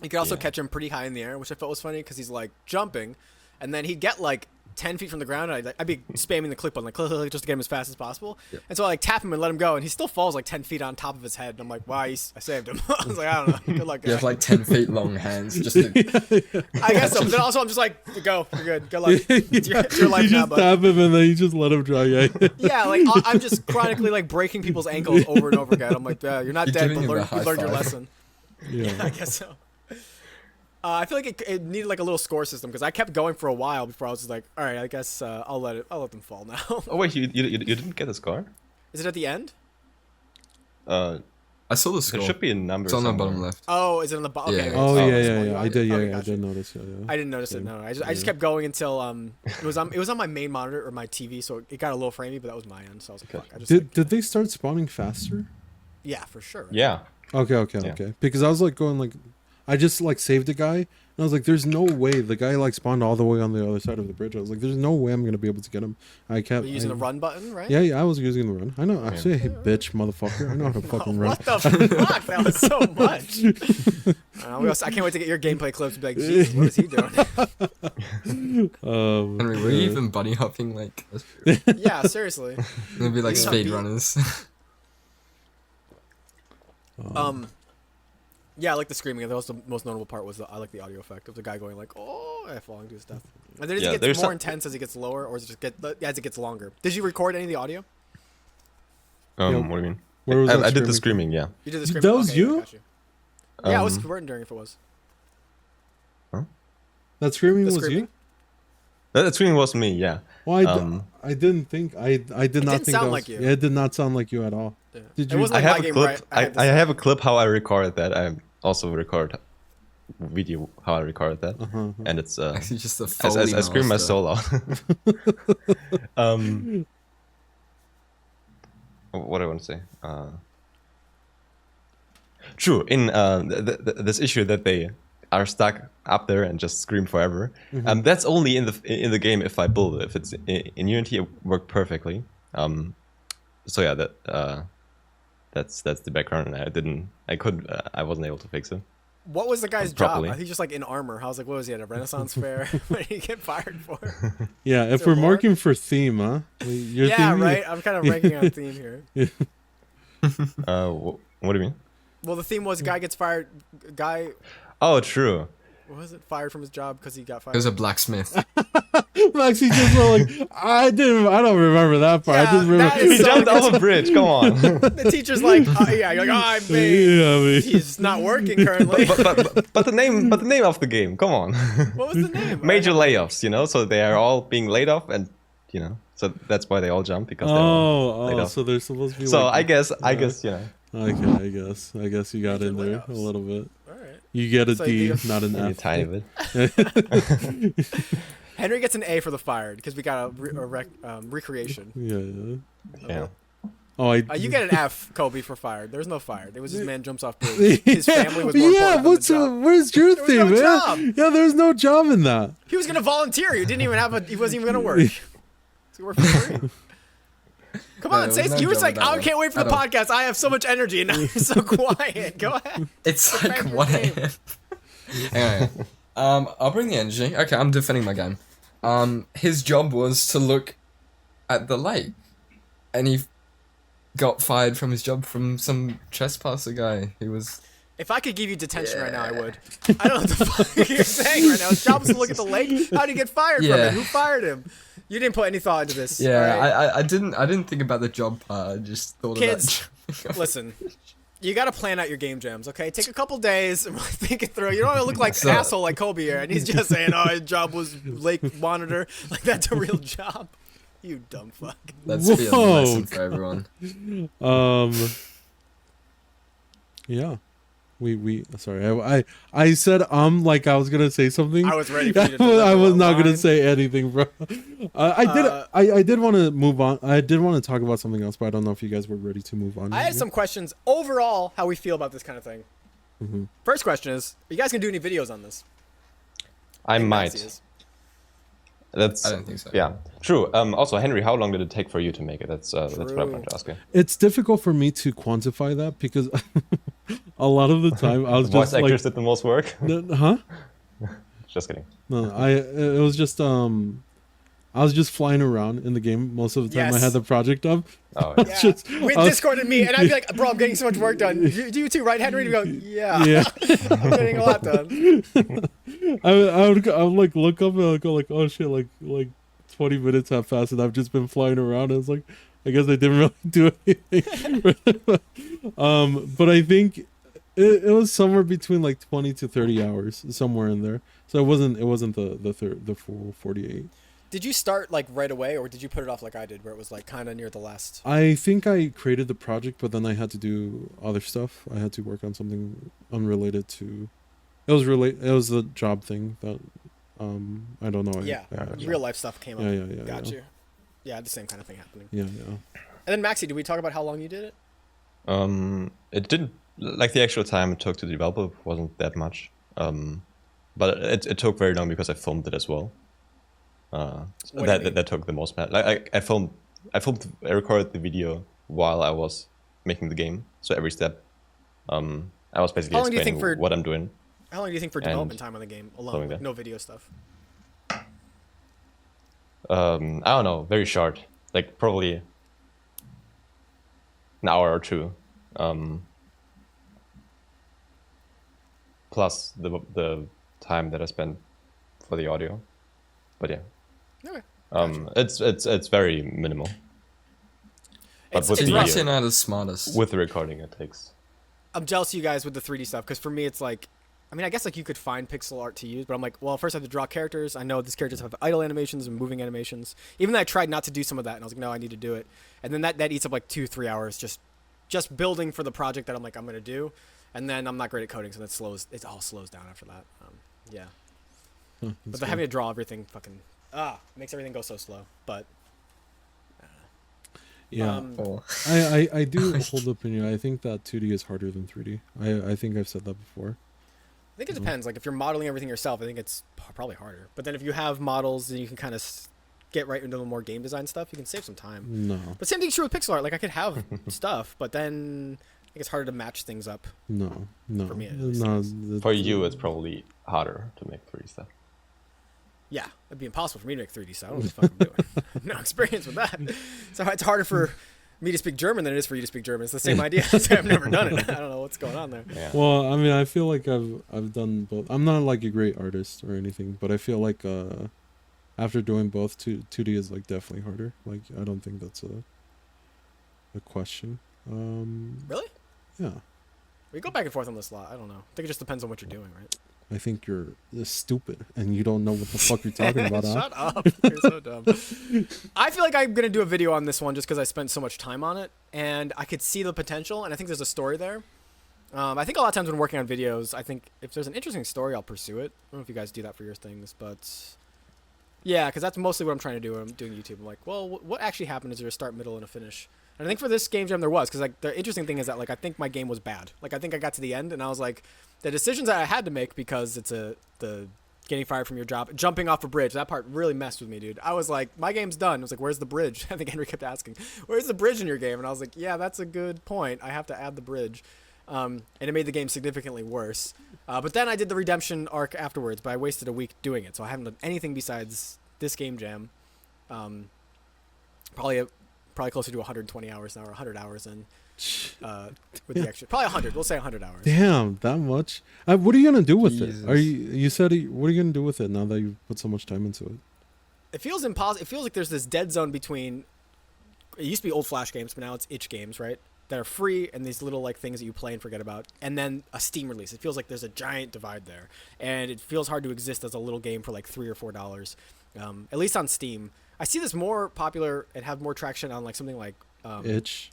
You could also catch him pretty high in the air, which I felt was funny because he's like jumping, and then he'd get like 10 feet from the ground, and I'd be spamming the click button, like click, just to get him as fast as possible. Yep. And so I like tap him and let him go, and he still falls like 10 feet on top of his head. And I'm like, wow, I saved him. I was like, I don't know. Good luck, guys. You have like 10 feet long hands. Just to... I guess so. But then also I'm just like, go, you're good. Good luck. It's your life you now, just bud. tap him and then you just let him dry. Yeah, like I'm just chronically like breaking people's ankles over and over again. I'm like, you're not dead, but you learned your lesson. Yeah, I guess so. I feel like it needed like a little score system because I kept going for a while before I was just like, all right, I guess I'll let them fall now. Oh wait, you didn't get a score? Is it at the end? I saw the score. There should be a number. It's on the somewhere. bottom left. Oh, is it on the bottom? Okay, Yeah. Oh okay. yeah. I did. I did notice. Yeah. I didn't notice it. No, I just kept going until it was on my main monitor or my TV, so it got a little framey, but that was my end. So I was like, fuck. I just Did they start spawning faster? Yeah, for sure. Right? Yeah. Okay. Because I was like going like, I just like saved a guy, and I was like, there's no way the guy like spawned all the way on the other side of the bridge. I was like, there's no way I'm gonna be able to get him. I kept using the run button, right? Yeah, I was using the run. I know. I say, hey, bitch, motherfucker. I know how to fucking run. What the fuck? That was so much. I can't wait to get your gameplay clips and be like, jeez, what is he doing? Henry, were you even bunny hopping like? Yeah, seriously. It'll be like speed runners. Yeah, I like the screaming. That was the most notable part. I like the audio effect of the guy going like, "Oh," and falling to his death. And then it gets more intense as it gets lower, or as it gets longer. Did you record any of the audio? What do you mean? Where was I did the screaming. Yeah. You did the screaming. That was okay, you? I got you. Yeah, I was wondering if it was. Huh? That screaming The was screaming? you? That screaming was me. Yeah. Well, I didn't think I did not didn't think sound that was, like you. Yeah, it did not sound like you at all. Yeah. Did It you? wasn't I like have my a game, clip. right? I have a clip how I recorded that. I also record video how I recorded that, and it's Actually, just the as I scream my soul out. What I want to say. True. In this issue that they are stuck up there and just scream forever. That's only in the game if I build it. If it's in Unity, it worked perfectly. So yeah, that's the background, and I wasn't able to fix it. What was the guy's Properly. job? I think just like in armor. I was like, what was he at a Renaissance fair? What did he get fired for? Yeah, if there we're more? marking for theme, huh? Yeah, right. I'm kind of ranking on theme here. What do you mean? Well, the theme was guy gets fired. Guy, Oh, true. what was it? Fired from his job because he got fired. It was a blacksmith. Maxy just went like, I don't remember that part. I Yeah, just remember. that is He so jumped off a bridge. Come on. The teacher's like, oh, yeah, you're like, oh, I mean, Yeah, I mean- he's not working currently. but the name of the game. Come on. What was the name? Major layoffs. You know, so they are all being laid off, and you know, so that's why they all jump because they're all laid Oh, off. so they're supposed to be. So like, I guess you know. Okay, I guess you got Major in there a layoffs. little bit. All right. You get a So D, you- not an Maybe a F. tiny bit. Henry gets an A for the fired because we got a recreation. Yeah. Yeah. Oh, You get an F, Kobe, for fired. There was no fired. It was his man jumps off bridge. His family was more yeah. important than What's the job. where's your There was thing, no man? job. Yeah, there's no job in that. He was gonna volunteer. He didn't even have a. He wasn't even gonna work. He was gonna work for free. Come No, on, there was say no you were job like, with that I one. can't wait for I the don't- podcast. I have so much energy, and now you're so quiet. Go ahead. It's Defend like your 1 game. a.m. Anyway, I'll bring the energy. Okay, I'm defending my game. His job was to look at the lake, and he got fired from his job from some trespasser guy. He was. If I could give you detention right now, I would. I don't know what the fuck you're saying right now. His job was to look at the lake. How did he get fired from Yeah. it? Who fired him? You didn't put any thought into this. Yeah, all right? I didn't think about the job part. I just thought Kids, about. Listen, you got to plan out your game jams, okay? Take a couple days and really think it through. You don't want to look like So- an asshole like Kobe here, and he's just saying, "Oh, his job was lake monitor." Like that's a real job. You dumb fuck. Let's be a Whoa. lesson for everyone. Yeah. We sorry. I said like I was gonna say something. I was ready for you to I was deliver not a gonna line. say anything, bro. I did want to move on. I did want to talk about something else, but I don't know if you guys were ready to move on. I had some questions overall. How we feel about this kind of thing. Mm-hmm. First question is: are you guys gonna do any videos on this? I think might. Maxy is. That's. I don't think so. Yeah. True. Also, Henry, how long did it take for you to make it? That's what I True. wanted to ask you. It's difficult for me to quantify that because a lot of the time I was Voice just actors like, did the most work. huh? Just kidding. No, it was just I was just flying around in the game most of the time. I Yes. had the project up. Oh, yeah. Yeah. Just- With I was- Discord and me, and I'd be like, "Bro, I'm getting so much work done. Do you too, right, Henry?" To go, "Yeah, Yeah. I'm getting a lot done." I would like look up and I'd go like, oh shit, like 20 minutes have passed and I've just been flying around. And it's like, I guess I didn't really do anything. But I think it was somewhere between like 20 to 30 hours, somewhere in there. So it wasn't the full 48. Did you start like right away, or did you put it off like I did, where it was like kind of near the last? I think I created the project, but then I had to do other stuff. I had to work on something unrelated to. It was the job thing that, I don't know. Yeah, real life stuff came up. Yeah. Got yeah. you. Yeah, the same kind of thing happening. Yeah. And then Maxy, did we talk about how long you did it? It didn't like the actual time it took to develop wasn't that much. But it took very long because I filmed it as well. What do you mean? That took the most part. Like I recorded the video while I was making the game. So every step, I was basically How long do you think explaining for- what I'm doing. How long do you think for And development time on the game alone? filming Like, that. no video stuff. I don't know, very short. Like probably an hour or two. Plus the time that I spent for the audio. But yeah. Okay. It's very minimal. But It's with It's the actually not as smartest. with the recording it takes. I'm jealous of you guys with the 3D stuff, because for me it's like, I mean, I guess like you could find pixel art to use, but I'm like, well, first I have to draw characters. I know these characters have idle animations and moving animations. Even though I tried not to do some of that, and I was like, no, I need to do it. And then that eats up like 2-3 hours just building for the project that I'm like, I'm gonna do. And then I'm not great at coding, so it all slows down after that. Yeah. Huh, But that's the cool. having to draw everything fucking makes everything go so slow. But Yeah. Oh. I do hold the opinion. I think that 2D is harder than 3D. I think I've said that before. I think it depends. Like if you're modeling everything yourself, I think it's probably harder. But then if you have models, then you can kind of get right into the more game design stuff. You can save some time. No. But same thing's true with pixel art. Like I could have stuff, but then I think it's harder to match things up. No. For me, at least. No. For you, it's probably harder to make 3D stuff. Yeah, it'd be impossible for me to make 3D, so I don't know what the fuck I'm doing. No experience with that. So it's harder for me to speak German than it is for you to speak German. It's the same idea. I've never done it. I don't know what's going on there. Yeah. Well, I mean, I feel like I've done both. I'm not like a great artist or anything, but I feel like after doing both, 2D is like definitely harder. Like I don't think that's a question. Really? Yeah. We go back and forth on this a lot. I don't know. I think it just depends on what you're doing, right? I think you're stupid and you don't know what the fuck you're talking about. Shut up. You're so dumb. I feel like I'm going to do a video on this one just because I spent so much time on it and I could see the potential and I think there's a story there. I think a lot of times when working on videos, I think if there's an interesting story, I'll pursue it. I don't know if you guys do that for your things, but yeah, because that's mostly what I'm trying to do when I'm doing YouTube. I'm like, well, what actually happened? Is there a start, middle, and a finish? And I think for this game jam there was, because like the interesting thing is that like I think my game was bad. Like I think I got to the end and I was like, the decisions that I had to make because it's the getting fired from your job, jumping off a bridge, that part really messed with me, dude. I was like, my game's done. I was like, where's the bridge? I think Henry kept asking, where's the bridge in your game? And I was like, yeah, that's a good point. I have to add the bridge. And it made the game significantly worse. But then I did the redemption arc afterwards, but I wasted a week doing it. So I haven't done anything besides this game jam. Probably closer to 120 hours now, or 100 hours in. With the extra, probably 100. We'll say 100 hours. Damn, that much. What are you gonna do with Jesus. it? You said what are you gonna do with it now that you put so much time into it? It feels impossible. It feels like there's this dead zone between. It used to be old Flash games, but now it's itch games, right? That are free and these little like things that you play and forget about, and then a Steam release. It feels like there's a giant divide there, and it feels hard to exist as a little game for like $3 or $4. At least on Steam, I see this more popular and have more traction on like something like Itch.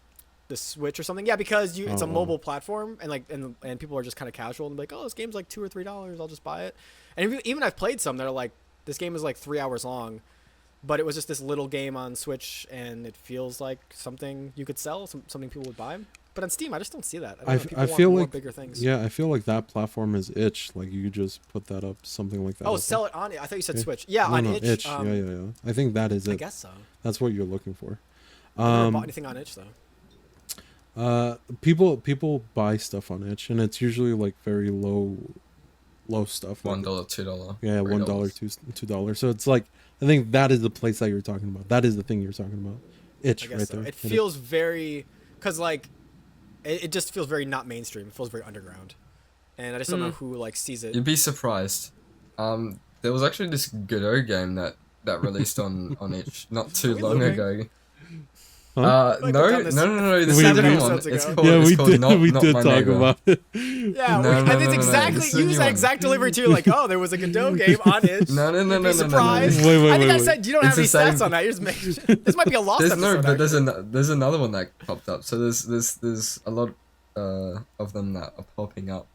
the Switch or something. Yeah, because it's a mobile platform and like and people are just kind of casual and be like, oh, this game's like $2 or $3, I'll just buy it. And even I've played some that are like, this game is like 3 hours long, but it was just this little game on Switch and it feels like something you could sell, something people would buy. But on Steam, I just don't see that. I feel want like bigger things. Yeah, I feel like that platform is Itch. Like you just put that up, something like that. Oh, up sell there. it on it. I thought you said Okay. Switch. Yeah, No, on no, Itch. Yeah. I think that is it. I guess so. That's what you're looking for. I've never bought anything on Itch though. People buy stuff on Itch, and it's usually like very low stuff. Like $1, $2. Yeah, $1, $2. So it's like, I think that is the place that you're talking about. That is the thing you're talking about. Itch I guess right so. there. It feels very, because like, it just feels very not mainstream. It feels very underground, and I just don't know who like sees it. You'd be surprised. There was actually this Godot game that released on itch not too long ago. Huh? Like No, we've done this this is a 7 different one. episodes It's ago. called, Yeah, it's we called did. Not, We Not did My talk Neighbor. about it. Yeah, No, and no, it's no, exactly this is a use new that one. exact delivery too. Like, oh, there was a Godot game on Itch. No, You'd be no. surprised. Wait, I think I wait. said you don't It's have any the stats same- on that. You're just making. This might be a lost There's episode. but actually. there's another one that popped up. So there's a lot of them that are popping up.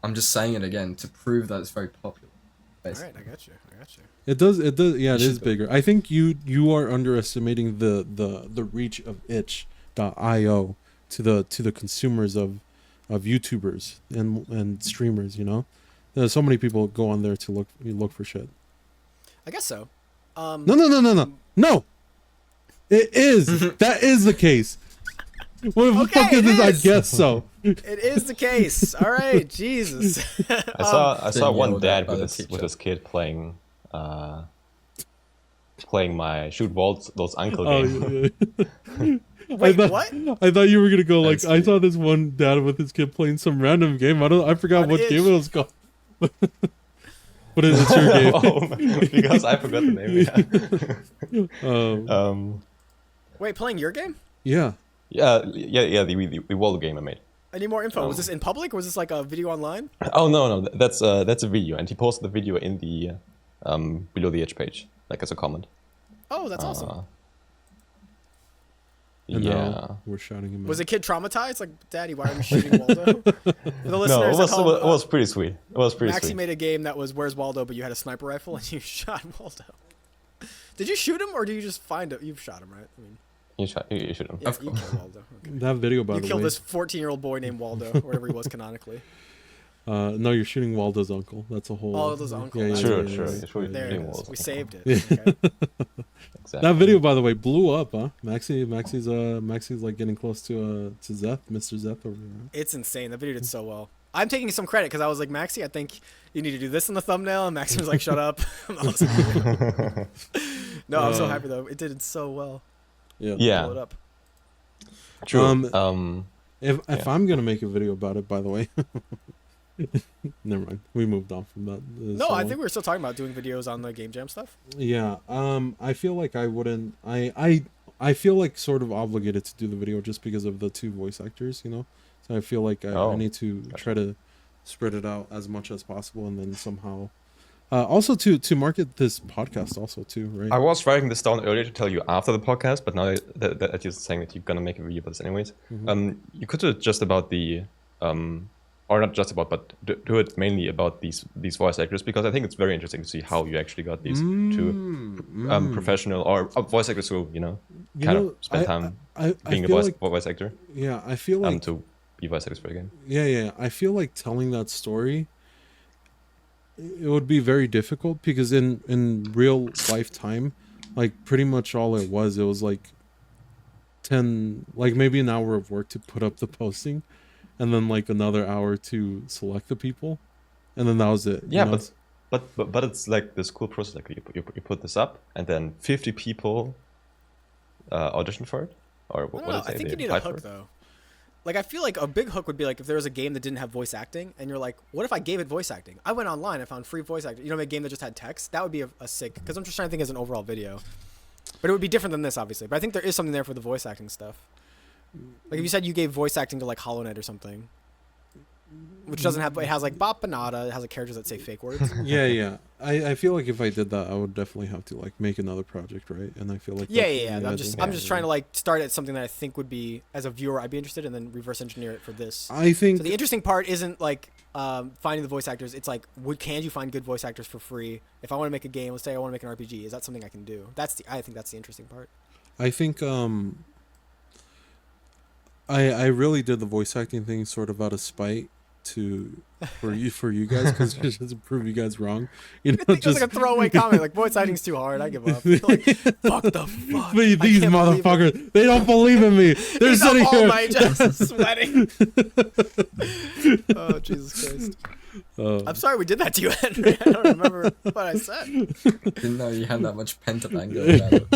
I'm just saying it again to prove that it's very popular. All Basically. right, I got you. It does. Yeah, it is should go. bigger. I think you are underestimating the reach of itch.io to the consumers of YouTubers and streamers. You know, there's so many people go on there to look for shit. I guess so. No. It is. That is the case. What the Okay, fuck is it this? I is. guess so. It is the case. All right, Jesus. I saw Being one yelled dad at by the with teacher. his kid playing my Shoot Those Uncle Oh, game. yeah. Wait, I thought, what? I thought you were gonna go like, That's I cute. saw this one dad with his kid playing some random game. I forgot On what Itch. game it was called. But it's your game. Oh, because I forgot the name. Yeah. Wait, playing your game? Yeah. The Waldo game I made. I need more info. Was this in public or was this like a video online? Oh no, that's a video, and he posted the video in the below the edge page, like as a comment. Oh, that's awesome. And Yeah. now we're shouting him Was out. the kid traumatized? Like, Daddy, why are you shooting Waldo? For the No, listeners it at home, was pretty sweet. It was pretty Maxy sweet. made a game that was Where's Waldo, but you had a sniper rifle and you shot Waldo. Did you shoot him or did you just find him? You shot him, right? I mean, You shoot him. yeah, Of you course. killed Waldo. Okay. That video, by You the killed way. this 14-year-old boy named Waldo, or whatever he was canonically. No, you're shooting Waldo's uncle. That's a whole. Waldo's uncle, that's Sure, what it sure. is. You're shooting There it is. Waldo's We uncle. saved it. Okay. Exactly. That video, by the way, blew up, huh? Maxy's like getting close to Zeth, Mr. Zeth over there. It's insane. That video did so well. I'm taking some credit because I was like, Maxy, I think you need to do this in the thumbnail. And Maxy was like, shut up. I was like, no, I'm so happy though. It did so well. Yeah. Blow it up. True. If I'm gonna make a video about it, by the way, never mind. We moved on from that. No, I think we were still talking about doing videos on the Game Jam stuff. Yeah. I feel like I wouldn't. I feel like sort of obligated to do the video just because of the 2 voice actors. You know. So I feel like I need to try to spread it out as much as possible, and then somehow. Also to market this podcast also too, right? I was writing this down earlier to tell you after the podcast, but now that you're saying that you're gonna make a video about this anyways, you could do it just about the, or not just about, but do it mainly about these voice actors, because I think it's very interesting to see how you actually got these 2 professional or voice actors who spend time being a voice actor. Yeah, I feel like to be voice actors for the game. Yeah, I feel like telling that story. It would be very difficult because in real life time, like pretty much all it was like 10, like maybe an hour of work to put up the posting, and then like another hour to select the people, and then that was it. Yeah, but it's like this cool process. Like you put this up, and then 50 people audition for it, or what did I think you need a hook though. Like, I feel like a big hook would be like if there was a game that didn't have voice acting, and you're like, what if I gave it voice acting? I went online, I found free voice acting. You know, a game that just had text? That would be a sick, because I'm just trying to think as an overall video. But it would be different than this, obviously. But I think there is something there for the voice acting stuff. Like, if you said you gave voice acting to, like, Hollow Knight or something, which doesn't have, it has, like, Bop Banada, it has, like, characters that say fake words. Yeah. I feel like if I did that, I would definitely have to, like, make another project, right? And I feel like... Yeah. I'm just trying to, like, start at something that I think would be, as a viewer, I'd be interested, and then reverse engineer it for this. I think... So the interesting part isn't, like, finding the voice actors. It's, like, can you find good voice actors for free? If I want to make a game, let's say I want to make an RPG, is that something I can do? I think that's the interesting part. I think, I really did the voice acting thing sort of out of spite for you guys, because it doesn't prove you guys wrong. You know, just like a throwaway comment, like voice acting's too hard. I give up. Like, fuck the fuck. These motherfuckers, they don't believe in me. They're sitting here all night just sweating. Oh Jesus Christ! I'm sorry we did that to you, Henry. I don't remember what I said. Didn't know you had that much pent up anger about it.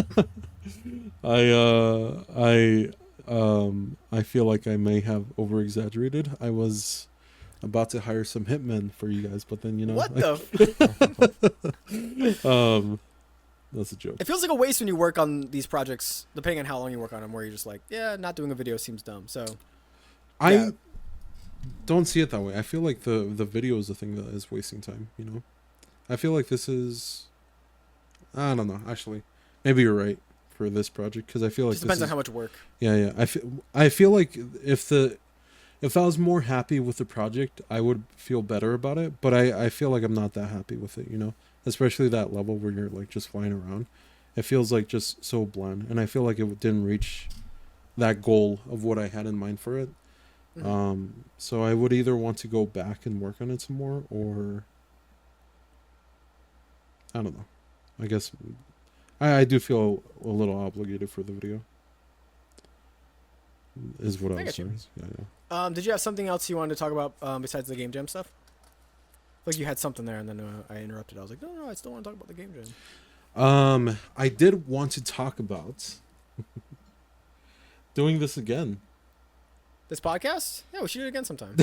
I feel like I may have over exaggerated. I was about to hire some hitmen for you guys, but then, you know, what that's a joke. It feels like a waste when you work on these projects, depending on how long you work on them, where you're just like, yeah, not doing a video seems dumb. So I don't see it that way. I feel like the video is the thing that is wasting time, you know. I feel like this is, I don't know, actually maybe you're right for this project, because I feel like it just depends on how much work. Yeah. I feel like if I was more happy with the project, I would feel better about it. But I feel like I'm not that happy with it, you know, especially that level where you're like just flying around. It feels like just so bland, and I feel like it didn't reach that goal of what I had in mind for it. So I would either want to go back and work on it some more, or I don't know. I guess I do feel a little obligated for the video. Is what I was saying. Yeah. Did you have something else you wanted to talk about besides the Game Jam stuff? Like you had something there, and then I interrupted. I was like, no, I still want to talk about the Game Jam. I did want to talk about doing this again. This podcast? Yeah, we should do it again sometime.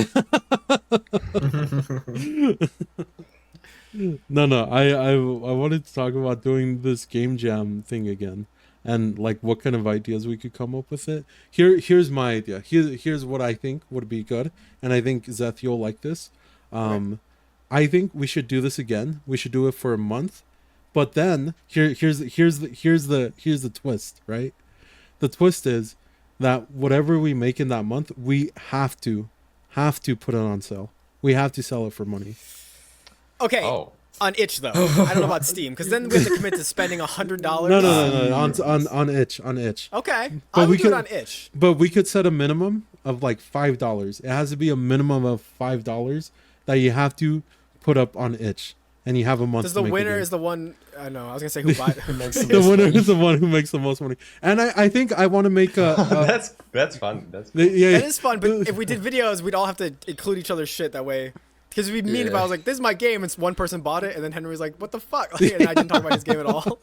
No. I wanted to talk about doing this Game Jam thing again, and like what kind of ideas we could come up with it. Here's my idea. Here's what I think would be good, and I think Zeth, you'll like this. Right. I think we should do this again. We should do it for a month, but then here's the twist, right? The twist is that whatever we make in that month, we have to put it on sale. We have to sell it for money. Okay. Oh. On itch though. I don't know about Steam, because then we have to commit to spending $100. No. On itch. Okay. But I would we do could, it on itch. But we could set a minimum of like $5. It has to be a minimum of $5 that you have to put up on itch, and you have a month. Does the winner is the one? I know. I was gonna say who buys. Who makes the winner is the one who makes the most money. And I think I want to make a that's fun. That's fun. yeah. That is fun. But if we did videos, we'd all have to include each other's shit that way. Because it'd be mean if I was like, this is my game, and one person bought it, and then Henry was like, what the fuck? Like, and I didn't talk about his game at all.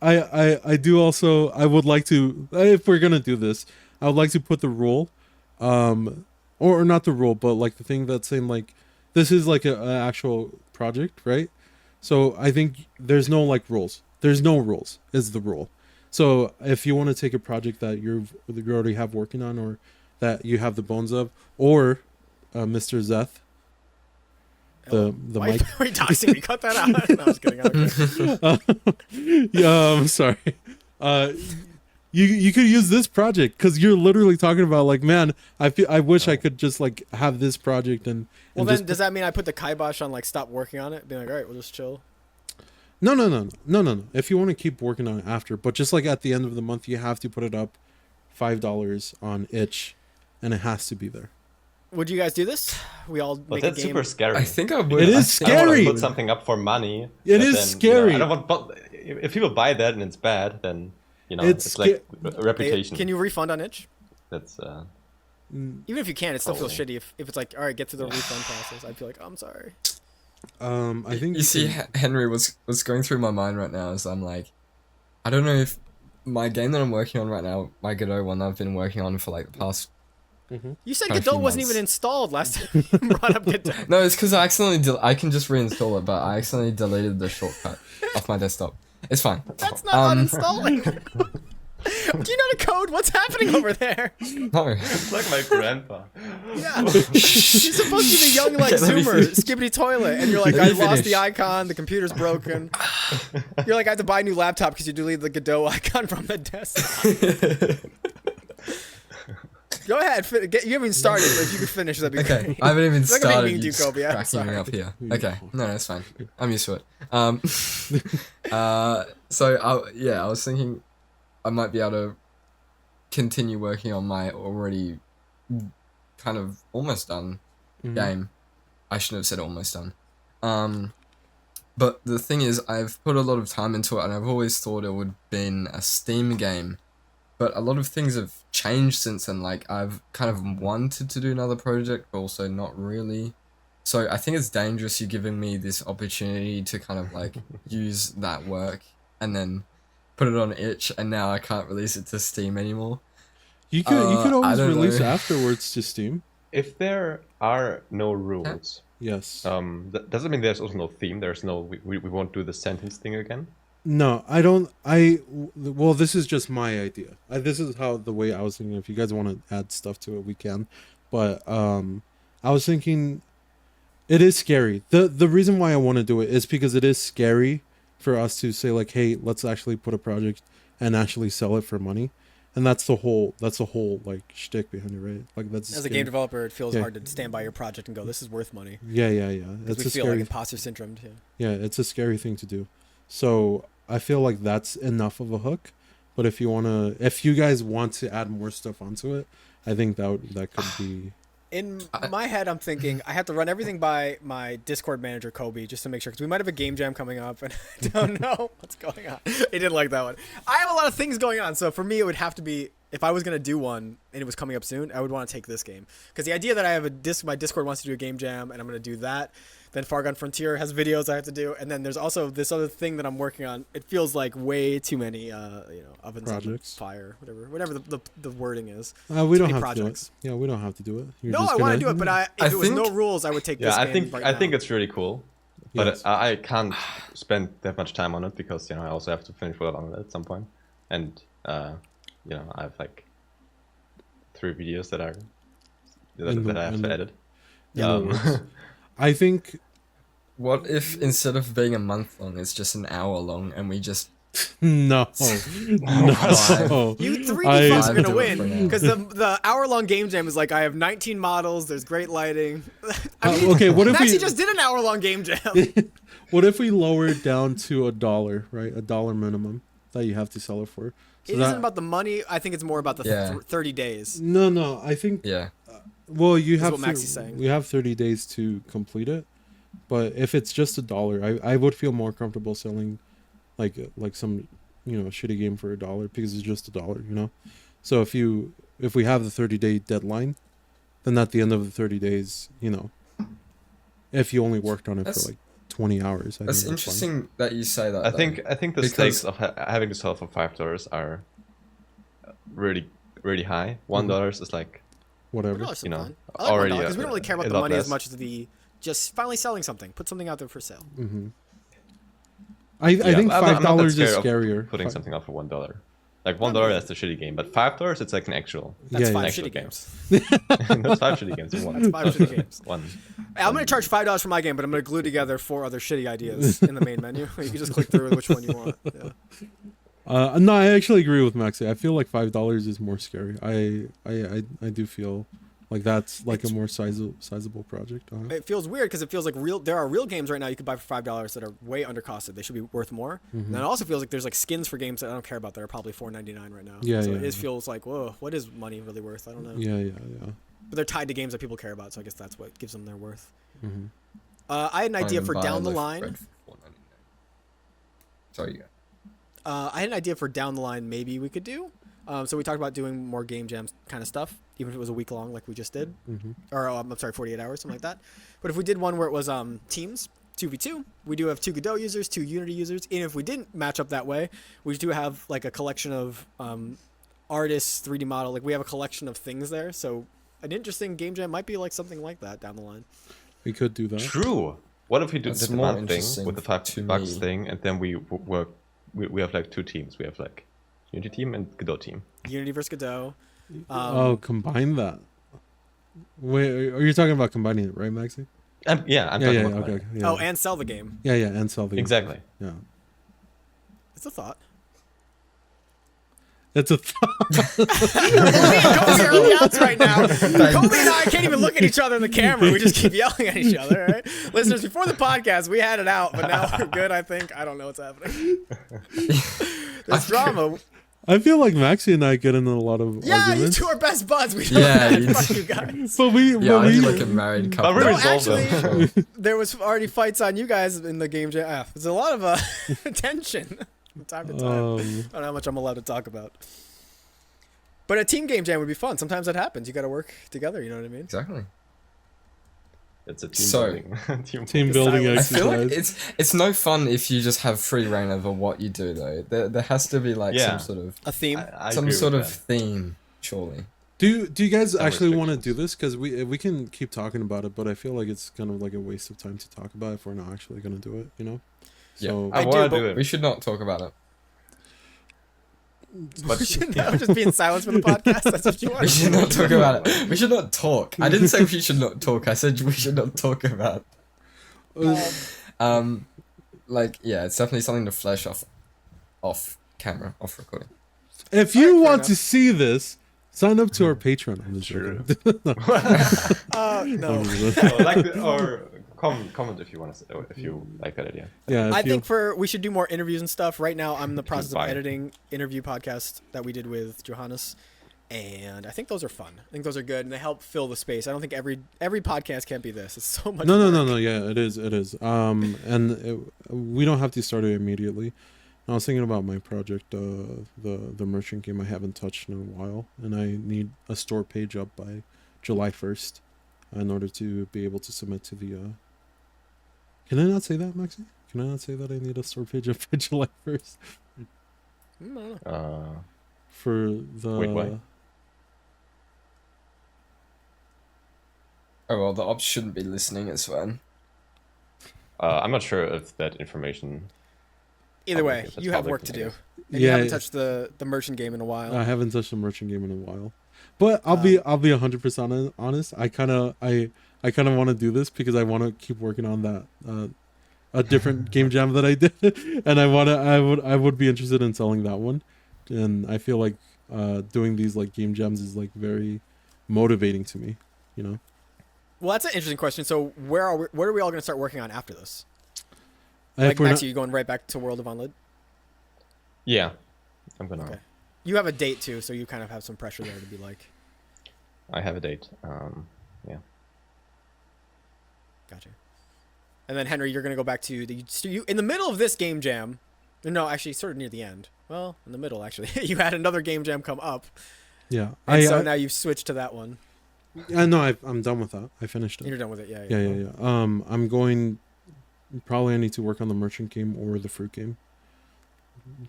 I do also. I would like to, if we're gonna do this, I would like to put the rule, or not the rule, but like the thing that's saying like this is like an actual project, right? So I think there's no like rules. There's no rules is the rule. So if you want to take a project that you already have working on, or that you have the bones of, or Mr. Zeth, the Why mic. are you doxing me? Cut that out. No, I was kidding. Okay. Yeah, I'm sorry. You could use this project because you're literally talking about like, man, I wish I could just like have this project and. Well, and then just, does that mean I put the kibosh on like stop working on it? Being like, all right, we'll just chill. No. If you want to keep working on it after, but just like at the end of the month, you have to put it up $5 on itch, and it has to be there. Would you guys do this? We all But make a that's game. super scary. I think I would. It is I I think- don't want scary. to put something up for money. It but is then, scary. I don't want. But if people buy that and it's bad, then It's it's like a Hey, reputation. can you refund on itch? That's Even if you can, it still feels Probably. shitty if it's like, all right, get through the refund process. I'd feel like, I'm sorry. I think You see, can- Henry, what's going through my mind right now is I'm like, I don't know if my game that I'm working on right now, my Godot one that I've been working on for like the past. You said Quite a Godot few wasn't months. even installed last time you brought up Godot. No, it's because I accidentally. I can just reinstall it, but I accidentally deleted the shortcut off my desktop. It's fine. That's not Um, uninstalling. Do you know the code? What's happening over there? No. it's like my grandpa. Yeah. You're supposed to be the young like Okay, let me Zoomer, finish. skibbity toilet, and you're like, Let I me lost finish. the icon, the computer's broken. You're like, I have to buy a new laptop because you deleted the Godot icon from the desktop. Go ahead, you haven't even started, but if you could finish, that'd be Okay, great. I haven't even It's not gonna started. make me You do Kobe, I'm cracking me sorry. up here. Okay, no, that's fine. I'm used to it. So I was thinking I might be able to continue working on my already kind of almost done game. I shouldn't have said almost done. But the thing is, I've put a lot of time into it, and I've always thought it would have been a Steam game. But a lot of things have changed since then. Like, I've kind of wanted to do another project, but also not really. So I think it's dangerous you giving me this opportunity to kind of like use that work and then put it on itch, and now I can't release it to Steam anymore. you could I always don't release know. afterwards to Steam. If there are no rules, Yes. does it mean there's also no theme? There's no we won't do the sentence thing again. No, I don't. Well, this is just my idea. This is how the way I was thinking. If you guys want to add stuff to it, we can. But I was thinking, it is scary. The reason why I want to do it is because it is scary for us to say like, hey, let's actually put a project and actually sell it for money, and that's the whole like shtick behind it, right? Like that's As a scary. game developer, it feels Yeah. hard to stand by your project and go, this is worth money. Yeah. Because It's we a feel scary. like imposter syndrome too. Yeah, it's a scary thing to do. So I feel like that's enough of a hook. But if you guys want to add more stuff onto it, I think that could be. In my head, I'm thinking I have to run everything by my Discord manager, Kobe, just to make sure, because we might have a game jam coming up, and I don't know what's going on. He didn't like that one. I have a lot of things going on, so for me, it would have to be, if I was going to do one and it was coming up soon, I would want to take this game. Because the idea that I have my Discord wants to do a game jam, and I'm going to do that. Then Far Gun Frontier has videos I have to do, and then there's also this other thing that I'm working on. It feels like way too many, ovens Projects. on fire, whatever the wording is. We Too don't many have to do it. Yeah, we don't have to do it. You're No, just I want to gonna- do it, but if I it was no think- rules, I would take this Yeah, game right I now. think it's really cool, but Yes. I can't spend that much time on it because I also have to finish work on it at some point, and I have like 3 videos that I have to edit. in the works. I think What if instead of being a month long, it's just an hour long, and we just no. No. You 3D I- folks are I'd gonna do it for win now. because the hour-long game jam is like I have 19 models. There's great lighting. I mean, okay, what if Maxy we just did an hour-long game jam. what if we lower it down to $1, right? $1 minimum that you have to sell it for. So It that, isn't about the money. I think it's more about the Yeah. 30 days. no. I think yeah. well, you have what Maxy's saying. we have 30 days to complete it. But if it's just $1, I would feel more comfortable selling like some shitty game for $1 because it's just $1, So if we have the 30-day deadline, then at the end of the 30 days, if you only worked on it That's- for like 20 hours. I That's think fine. interesting that you say that. I though. think the Because- stakes of having to sell for $5 are really high. $1 is like Whatever. $1 is You know, fine. I like already, because we don't really care about a the lot money as less. much as the just finally selling something. Put something out there for sale. I think I'm not that $5 is scared of scarier. Putting something out for $1. Like $1, that's the shitty game, but $5, it's like an actual. That's Yeah, five yeah. Actual shitty game. games. That's 5 shitty games in one. That's 5 shitty games. One. Hey, I'm gonna charge $5 for my game, but I'm gonna glue together 4 other shitty ideas in the main menu. You can just click through which one you want. Yeah. No, I actually agree with Maxi. I feel like $5 is more scary. I do feel like that's like a more sizable project. It feels weird because it feels like there are real games right now you could buy for $5 that are way undercosted. They should be worth more. And it also feels like there's like skins for games that I don't care about that are probably $4.99 right now. Yeah, so yeah, it yeah. feels like, whoa, what is money really worth? I don't know. Yeah. But they're tied to games that people care about, so I guess that's what gives them their worth. Mhm. I had an idea Can't for even buy a down the loaf of line. bread for $4.99. Sorry, you go. I had an idea for down the line maybe we could do. So we talked about doing more game jams kind of stuff, even if it was a week long like we just did. Or, I'm sorry, 48 hours, something like that. But if we did one where it was teams, 2v2, we do have 2 Godot users, 2 Unity users. And if we didn't match up that way, we do have like a collection of artists, 3D model. Like we have a collection of things there. So an interesting game jam might be like something like that down the line. We could do that. True. What if we did That's the more month thing interesting with the to $5 me. thing, and then we work? We have like 2 teams. We have like Unity team and Godot team. Unity versus Godot. Oh, combine that. Wait, are you talking about combining it, right, Maxi? I'm Yeah, talking yeah, about okay. Yeah. Oh, and sell the game. Yeah, and sell the game. Exactly. Yeah. It's a thought. It's a Kobe are on the outs right now. Kobe and I can't even look at each other in the camera. We just keep yelling at each other, right? Listeners, before the podcast, we had it out, but now we're good, I think. I don't know what's happening. There's drama. I feel like Maxi and I get into a lot of Yeah, you arguments. two are best buds. We know Yeah, that. you Fuck do. you guys. But we, Yeah, but I we, feel like a married couple. we No, resolve them. actually, there was already fights on you guys in the game jam. There's a lot of tension from time to time. I don't know how much I'm allowed to talk about. But a team game jam would be fun. Sometimes that happens. You got to work together. You know what I mean? Exactly. It's a team So- building. team building silence. I feel like exercise. it's no fun if you just have free reign over what you do though. There has to be like Yeah. some sort of A theme. I some agree sort with of that. theme, surely. Do you guys Some actually want to restrictions. do this? Because we can keep talking about it, but I feel like it's kind of like a waste of time to talk about if we're not actually going to do it. You know? Yeah. So I do, want but to do it. We should not talk about it. But I'm just being silent for the podcast. That's what you want. We should not talk about it. We should not talk. I didn't say we should not talk. I said we should not talk about. Like yeah, it's definitely something to flesh off camera, off recording. if you fair want enough. to see this, sign up to our Patreon. I'm just True. joking. No. or comment if you want to, if you like that idea. Yeah, if I you, think we should do more interviews and stuff. Right now, I'm in the process of fine. editing interview podcast that we did with Johannes, and I think those are fun. I think those are good, and they help fill the space. I don't think every podcast can't be this. It's so much. no. Yeah, it is. We don't have to start it immediately. I was thinking about my project, the merchant game I haven't touched in a while, and I need a store page up by July 1st in order to be able to submit to the. Can I not say that, Maxi? Can I not say that I need a store page up by July 1st for the? Wait, what? Oh well, the ops shouldn't be listening. It's fine. I'm not sure if that information. Either way, Public, if it's you have public, work to I do. guess. And you Yeah, haven't yeah. touched the merchant game in a while. I haven't touched a merchant game in a while, but I'll be 100% honest. I kind of want to do this because I want to keep working on that a different game jam that I did, and I would be interested in selling that one, and I feel like doing these like game jams is like very motivating to me, you know. Well, that's an interesting question. So what are we all going to start working on after this? If Like we're Max, not- are you going right back to World of Unlid? Yeah, I'm gonna. Okay. You have a date too, so you kind of have some pressure there to be like, I have a date. Yeah. gotcha. And then Henry, you're going to go back to you in the middle of this game jam. No, actually, sort of near the end. Well, in the middle, actually. You had another game jam come up, yeah, and so now you've switched to that one. no, I'm done with that. I finished it. You're done with it, yeah. Yeah. I'm going probably I need to work on the merchant game or the fruit game.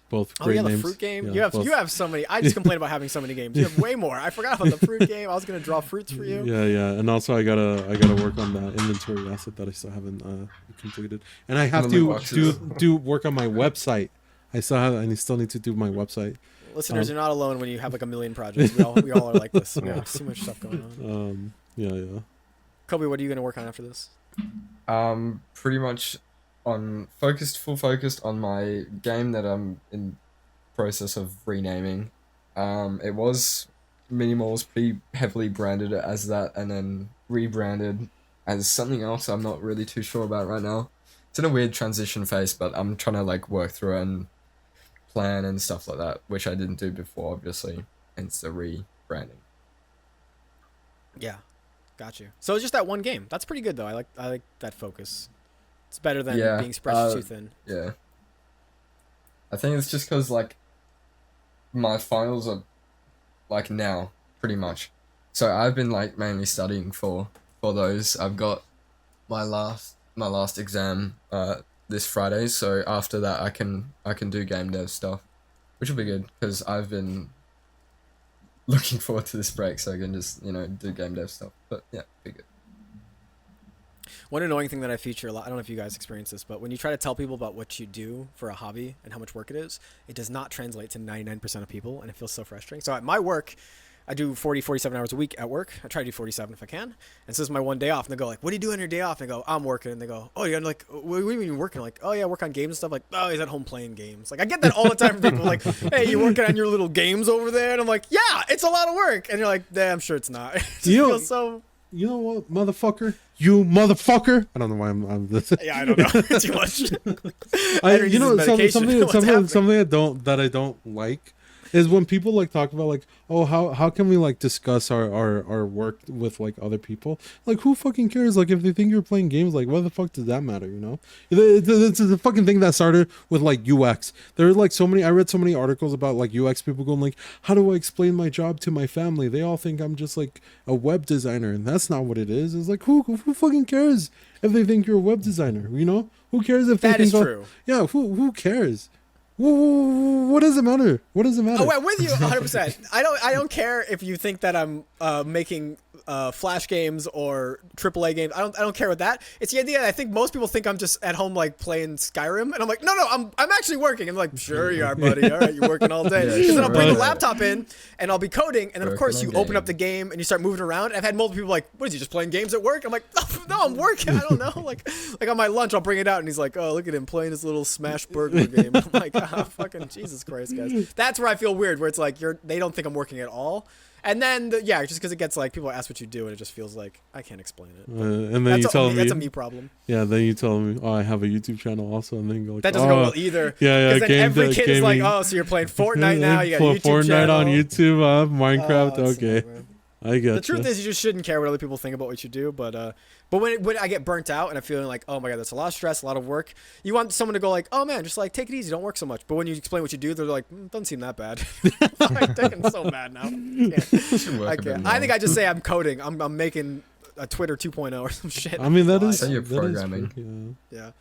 Both Oh great yeah, the names. fruit game. Yeah, You have so many. I just complain about having so many games. You have way more. I forgot about the fruit game. I was gonna draw fruits for you. Yeah, and also I gotta work on that inventory asset that I still haven't completed, and I have And the to loot boxes. do work on my website. I still need to do my website. Listeners, you're not alone when you have like a million projects. We all are like this. We have too much stuff going on. Yeah. Kobe, what are you gonna work on after this? Pretty much full focused on my game that I'm in process of renaming. It was Minimal's pretty heavily branded as that and then rebranded as something else I'm not really too sure about right now. It's in a weird transition phase, but I'm trying to like work through it and plan and stuff like that, which I didn't do before, obviously, hence the rebranding. Yeah, got you. So it's just that one game. That's pretty good though. I like that focus. It's better than being spread too thin. Yeah. I think it's just because, like, my finals are, like, now, pretty much. So I've been, like, mainly studying for those. I've got my last exam this Friday, so after that I can do game dev stuff, which will be good, because I've been looking forward to this break, so I can just, do game dev stuff. But, yeah, be good. One annoying thing that I feature a lot, I don't know if you guys experience this, but when you try to tell people about what you do for a hobby and how much work it is, it does not translate to 99% of people, and it feels so frustrating. So at my work, I do 47 hours a week at work. I try to do 47 if I can. And so this is my one day off. And they go like, what do you do on your day off? And I go, I'm working. And they go, oh, you're like, what do you mean you're working? I'm like, oh yeah, I work on games and stuff. Like, oh, he's at home playing games. Like I get that all the time from people like, hey, you working on your little games over there? And I'm like, yeah, it's a lot of work. And you're like, yeah, I'm sure it's not. It just feels so... You know what, motherfucker? You motherfucker! I don't know why I'm this. Yeah, I don't know. Too much. Something I don't like is when people like talk about like, oh, how can we like discuss our work with like other people? Like, who fucking cares? Like, if they think you're playing games, like, what the fuck does that matter? You know, it's a fucking thing that started with like UX. There are like I read so many articles about like UX people going like, how do I explain my job to my family? They all think I'm just like a web designer, and that's not what it is. It's like, who fucking cares if they think you're a web designer? You know, who cares if they that think is true. Yeah, who cares? What does it matter? What does it matter? Oh, I'm with you 100%. I don't care if you think that I'm making Flash games or AAA games. I don't care with that. It's the idea. I think most people think I'm just at home like playing Skyrim, and I'm like, no, I'm actually working. I'm like, sure you are, buddy. All right, you're working all day. Because then I'll bring the laptop in and I'll be coding, and then of course you open up the game and you start moving around. I've had multiple people like, what is he just playing games at work? I'm like, no, I'm working. I don't know. Like on my lunch, I'll bring it out, and he's like, oh, look at him playing his little Smash Burglar game. I'm like, oh, fucking Jesus Christ, guys. That's where I feel weird, where it's like they don't think I'm working at all. And then, just because it gets like people ask what you do, and it just feels like I can't explain it. And then you tell me that's a me problem. Yeah, then you tell me, oh, I have a YouTube channel also, and then you go like, that doesn't go well either. Yeah. Because then every kid is like, oh, so you're playing Fortnite now? You got a YouTube Fortnite channel on YouTube, Minecraft. Okay, I get. The truth is, you just shouldn't care what other people think about what you do. But when I get burnt out and I'm feeling like, oh my god, that's a lot of stress, a lot of work, you want someone to go like, oh man, just like take it easy, don't work so much. But when you explain what you do, they're like, doesn't seem that bad. I'm so mad now. I can't. I think I just say I'm coding. I'm making a Twitter 2.0 or some shit. I mean, that is you're programming. Yeah.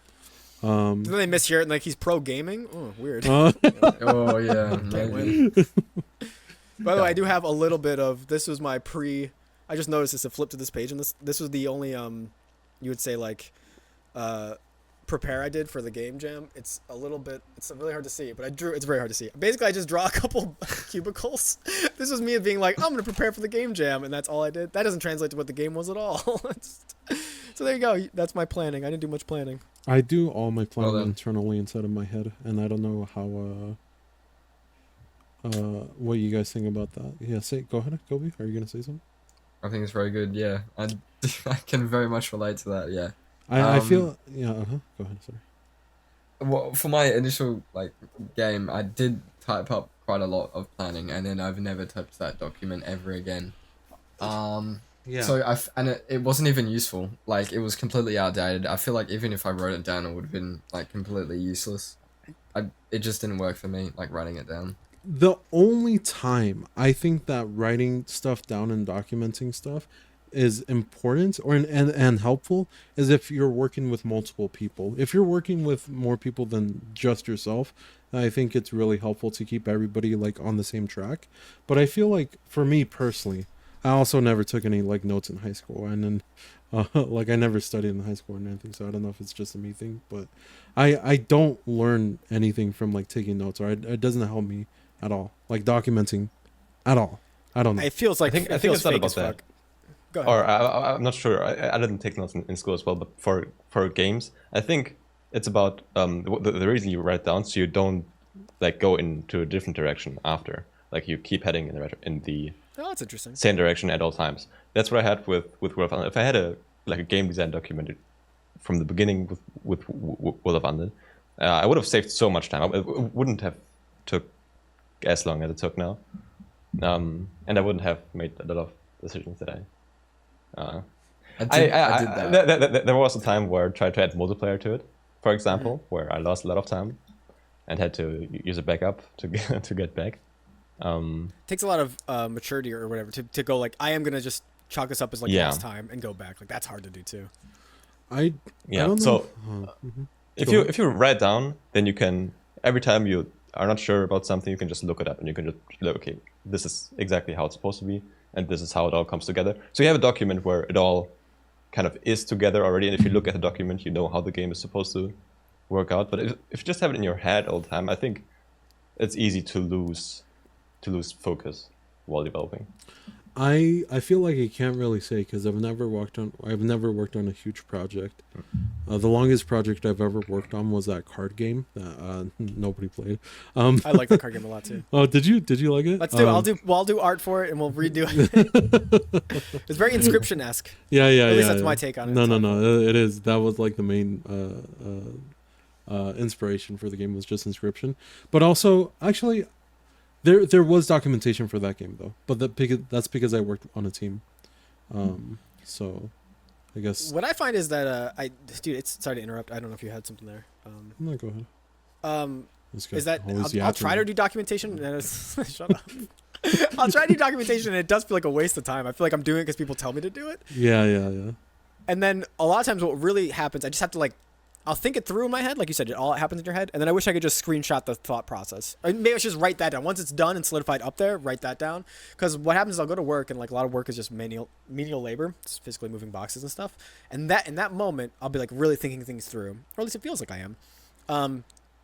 Then they mishear it and like he's pro gaming. Oh, weird. Oh yeah. By the way, I do have a little bit of this. Was my I just noticed this. A flip to this page, and this was the only you would say like prepare I did for the game jam. It's really hard to see, but it's very hard to see. Basically, I just draw a couple cubicles. This was me being like, I'm gonna prepare for the game jam, and that's all I did. That doesn't translate to what the game was at all. So there you go. That's my planning. I didn't do much planning. I do all my planning internally inside of my head, and I don't know how what you guys think about that. Yeah, go ahead, Kobe. Are you gonna say something? I think it's very good. Yeah, I can very much relate to that. Yeah, I feel Go ahead. Sorry. Well, for my initial like game, I did type up quite a lot of planning, and then I've never touched that document ever again. Yeah. So it wasn't even useful. Like it was completely outdated. I feel like even if I wrote it down, it would have been like completely useless. It just didn't work for me. Like writing it down. The only time I think that writing stuff down and documenting stuff is important and helpful is if you're working with multiple people. If you're working with more people than just yourself, I think it's really helpful to keep everybody like on the same track. But I feel like for me personally, I also never took any like notes in high school, and then like I never studied in high school or anything, so I don't know if it's just a me thing, but I don't learn anything from like taking notes, or it doesn't help me at all, like documenting at all. I don't know. It feels like I think feels it's not fake about as that. fuck. Go ahead. Or I'm not sure. I didn't take notes in school as well, but for games, I think it's about the reason you write down so you don't like go into a different direction after. Like you keep heading in the Oh, that's interesting. same direction at all times. That's what I had with World of Undead. If I had a game design documented from the beginning with World of Undead, I would have saved so much time. It wouldn't have took as long as it took now, and I wouldn't have made a lot of decisions that I did that. There was a time where I tried to add multiplayer to it, for example, where I lost a lot of time and had to use a backup to get back. Takes a lot of maturity or whatever to go like, I am gonna just chalk this up as like lost time and go back. Like that's hard to do too. I don't so know. if you write down, then you can, every time you are not sure about something, you can just look it up and you can just look, okay, this is exactly how it's supposed to be, and this is how it all comes together. So you have a document where it all kind of is together already, and if you look at the document, you know how the game is supposed to work out. But if you just have it in your head all the time, I think it's easy to lose focus while developing. I feel like I can't really say because I've never worked on a huge project. The longest project I've ever worked on was that card game that nobody played. I like the card game a lot too. Oh, did you like it? Let's do. I'll do art for it and we'll redo it. It's very Inscription-esque. Yeah. At least that's my take on it. No. It is. That was like the main inspiration for the game, was just Inscription. But also, actually, there was documentation for that game though. But that's because I worked on a team. So I guess what I find is that sorry to interrupt. I don't know if you had something there. No, go ahead. Is that I'll try to do documentation and shut up. I'll try to do documentation and it does feel like a waste of time. I feel like I'm doing it because people tell me to do it. Yeah. And then a lot of times what really happens, I just have to I'll think it through in my head, like you said, it all happens in your head, and then I wish I could just screenshot the thought process. Or maybe I should just write that down. Once it's done and solidified up there, write that down. Because what happens is I'll go to work, and like a lot of work is just menial labor, just physically moving boxes and stuff. And that in that moment, I'll be like really thinking things through, or at least it feels like I am.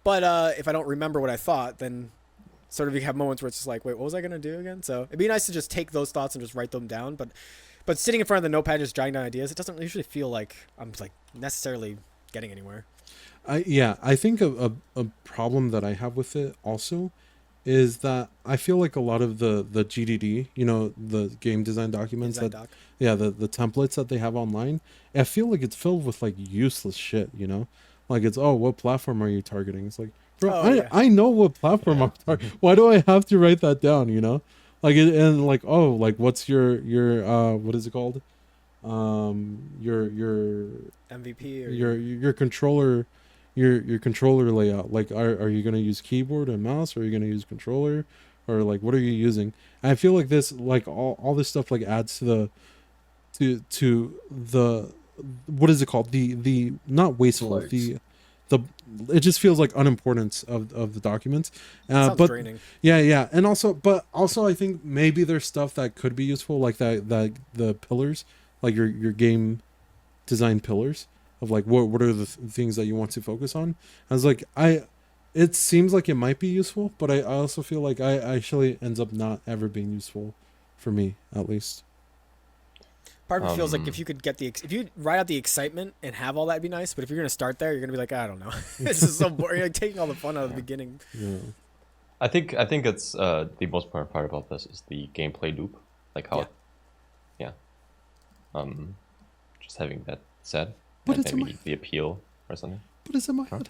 But if I don't remember what I thought, then sort of you have moments where it's just like, wait, what was I gonna do again? So it'd be nice to just take those thoughts and just write them down. But sitting in front of the notepad just jotting down ideas, it doesn't usually feel like I'm like necessarily getting anywhere. I think a problem that I have with it also is that I feel like a lot of the GDD, the game design documents, the templates that they have online, I feel like it's filled with like useless shit, like it's, oh, what platform are you targeting? It's like, bro, I know what platform I'm targeting. Why do I have to write that down? Like and like, oh, like what's your what is it called? Your MVP or your controller. Your controller layout, like are you going to use keyboard and mouse, or are you going to use controller, or like what are you using? And I feel like this, like all this stuff like adds to the what is it called, the not wasteful, the it just feels like unimportance of the documents. Sounds but draining. Yeah, and also I think maybe there's stuff that could be useful, like that the pillars, like your game design pillars of like what are the things that you want to focus on. I was like, it seems like it might be useful, but I also feel like I actually ends up not ever being useful for me, at least. Part of it feels like if you could get if you write out the excitement and have all that, it'd be nice. But if you're gonna start there, you're gonna be like, I don't know, this is so boring. You're like taking all the fun out of the beginning. Yeah. I think it's the most important part about this is the gameplay loop, like how, just having that said. But and it's maybe the appeal or something. But it's in my head.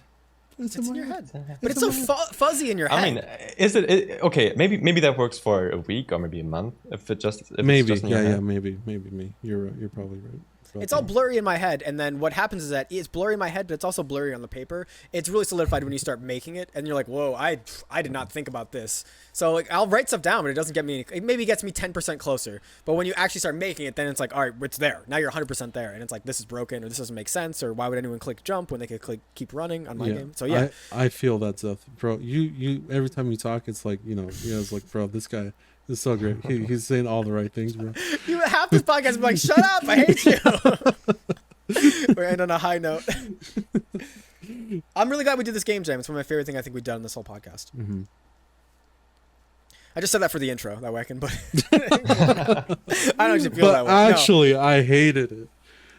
It's in your head. But it's so fuzzy in your head. I mean, is it okay? Maybe that works for a week or maybe a month if it's just in maybe your head. maybe me. You're probably right. It's all blurry in my head, and then what happens is that it's blurry in my head, but it's also blurry on the paper. It's really solidified when you start making it, and you're like, whoa, I did not think about this. So like, I'll write stuff down, but it doesn't get me. It maybe gets me 10% closer. But when you actually start making it, then it's like, all right, it's there. Now you're 100% there, and it's like, this is broken, or this doesn't make sense, or why would anyone click jump when they could click keep running on my game? So yeah, I feel that stuff, bro. You every time you talk, it's like it's like, bro, this guy is so great. He's saying all the right things, bro. You half this podcast be like, shut up, I hate you. We're ending on a high note. I'm really glad we did this game jam. It's one of my favorite things I think we've done in this whole podcast. Mm-hmm. I just said that for the intro. That way I can put. I don't actually feel that way. Actually, I hated it.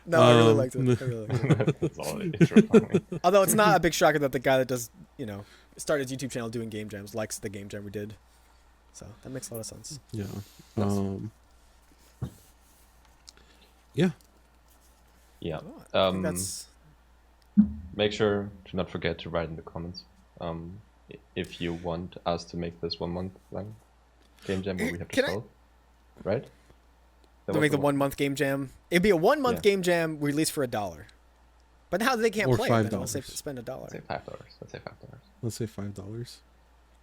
No, I really liked it. I really liked it. That's all it is, really. Although it's not a big shocker that the guy that does, started his YouTube channel doing game jams likes the game jam we did. So that makes a lot of sense. Yeah. Yeah. Oh, I think that's. Make sure to not forget to write in the comments if you want us to make this 1 month long game jam where we have to solve. Right? To make the 1 month game jam. It'd be a 1 month game jam released for $1. But now they can't Or play $5. it, then spend $1. Let's say $5. Let's say $5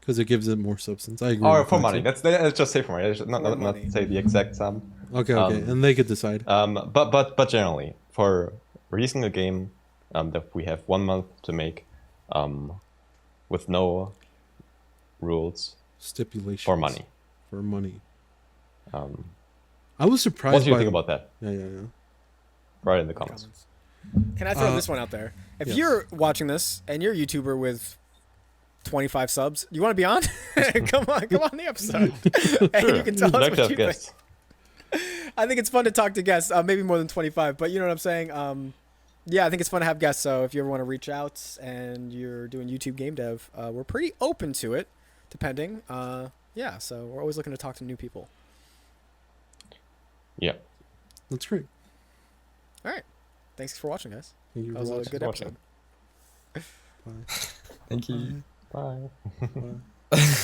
because it gives it more substance. I agree. Or with for that money. too. Let's just say for money. Not money. say the exact sum. Okay, and they could decide. But generally, for releasing a game that we have 1 month to make, with no rules, Stipulations for money. For money. I was surprised. What do you think about that? Yeah. Write in the comments. Can I throw this one out there? If you're watching this and you're a YouTuber with 25 subs, you want to be on? come on the episode. And you can tell us what you think. I think it's fun to talk to guests, maybe more than 25, but you know what I'm saying? Yeah, I think it's fun to have guests, so if you ever want to reach out and you're doing YouTube game dev, we're pretty open to it, depending. Yeah, so we're always looking to talk to new people. Yeah. That's great. All right. Thanks for watching, guys. Thank you That was for a watching. good episode. Bye. Thank you. Bye. Bye.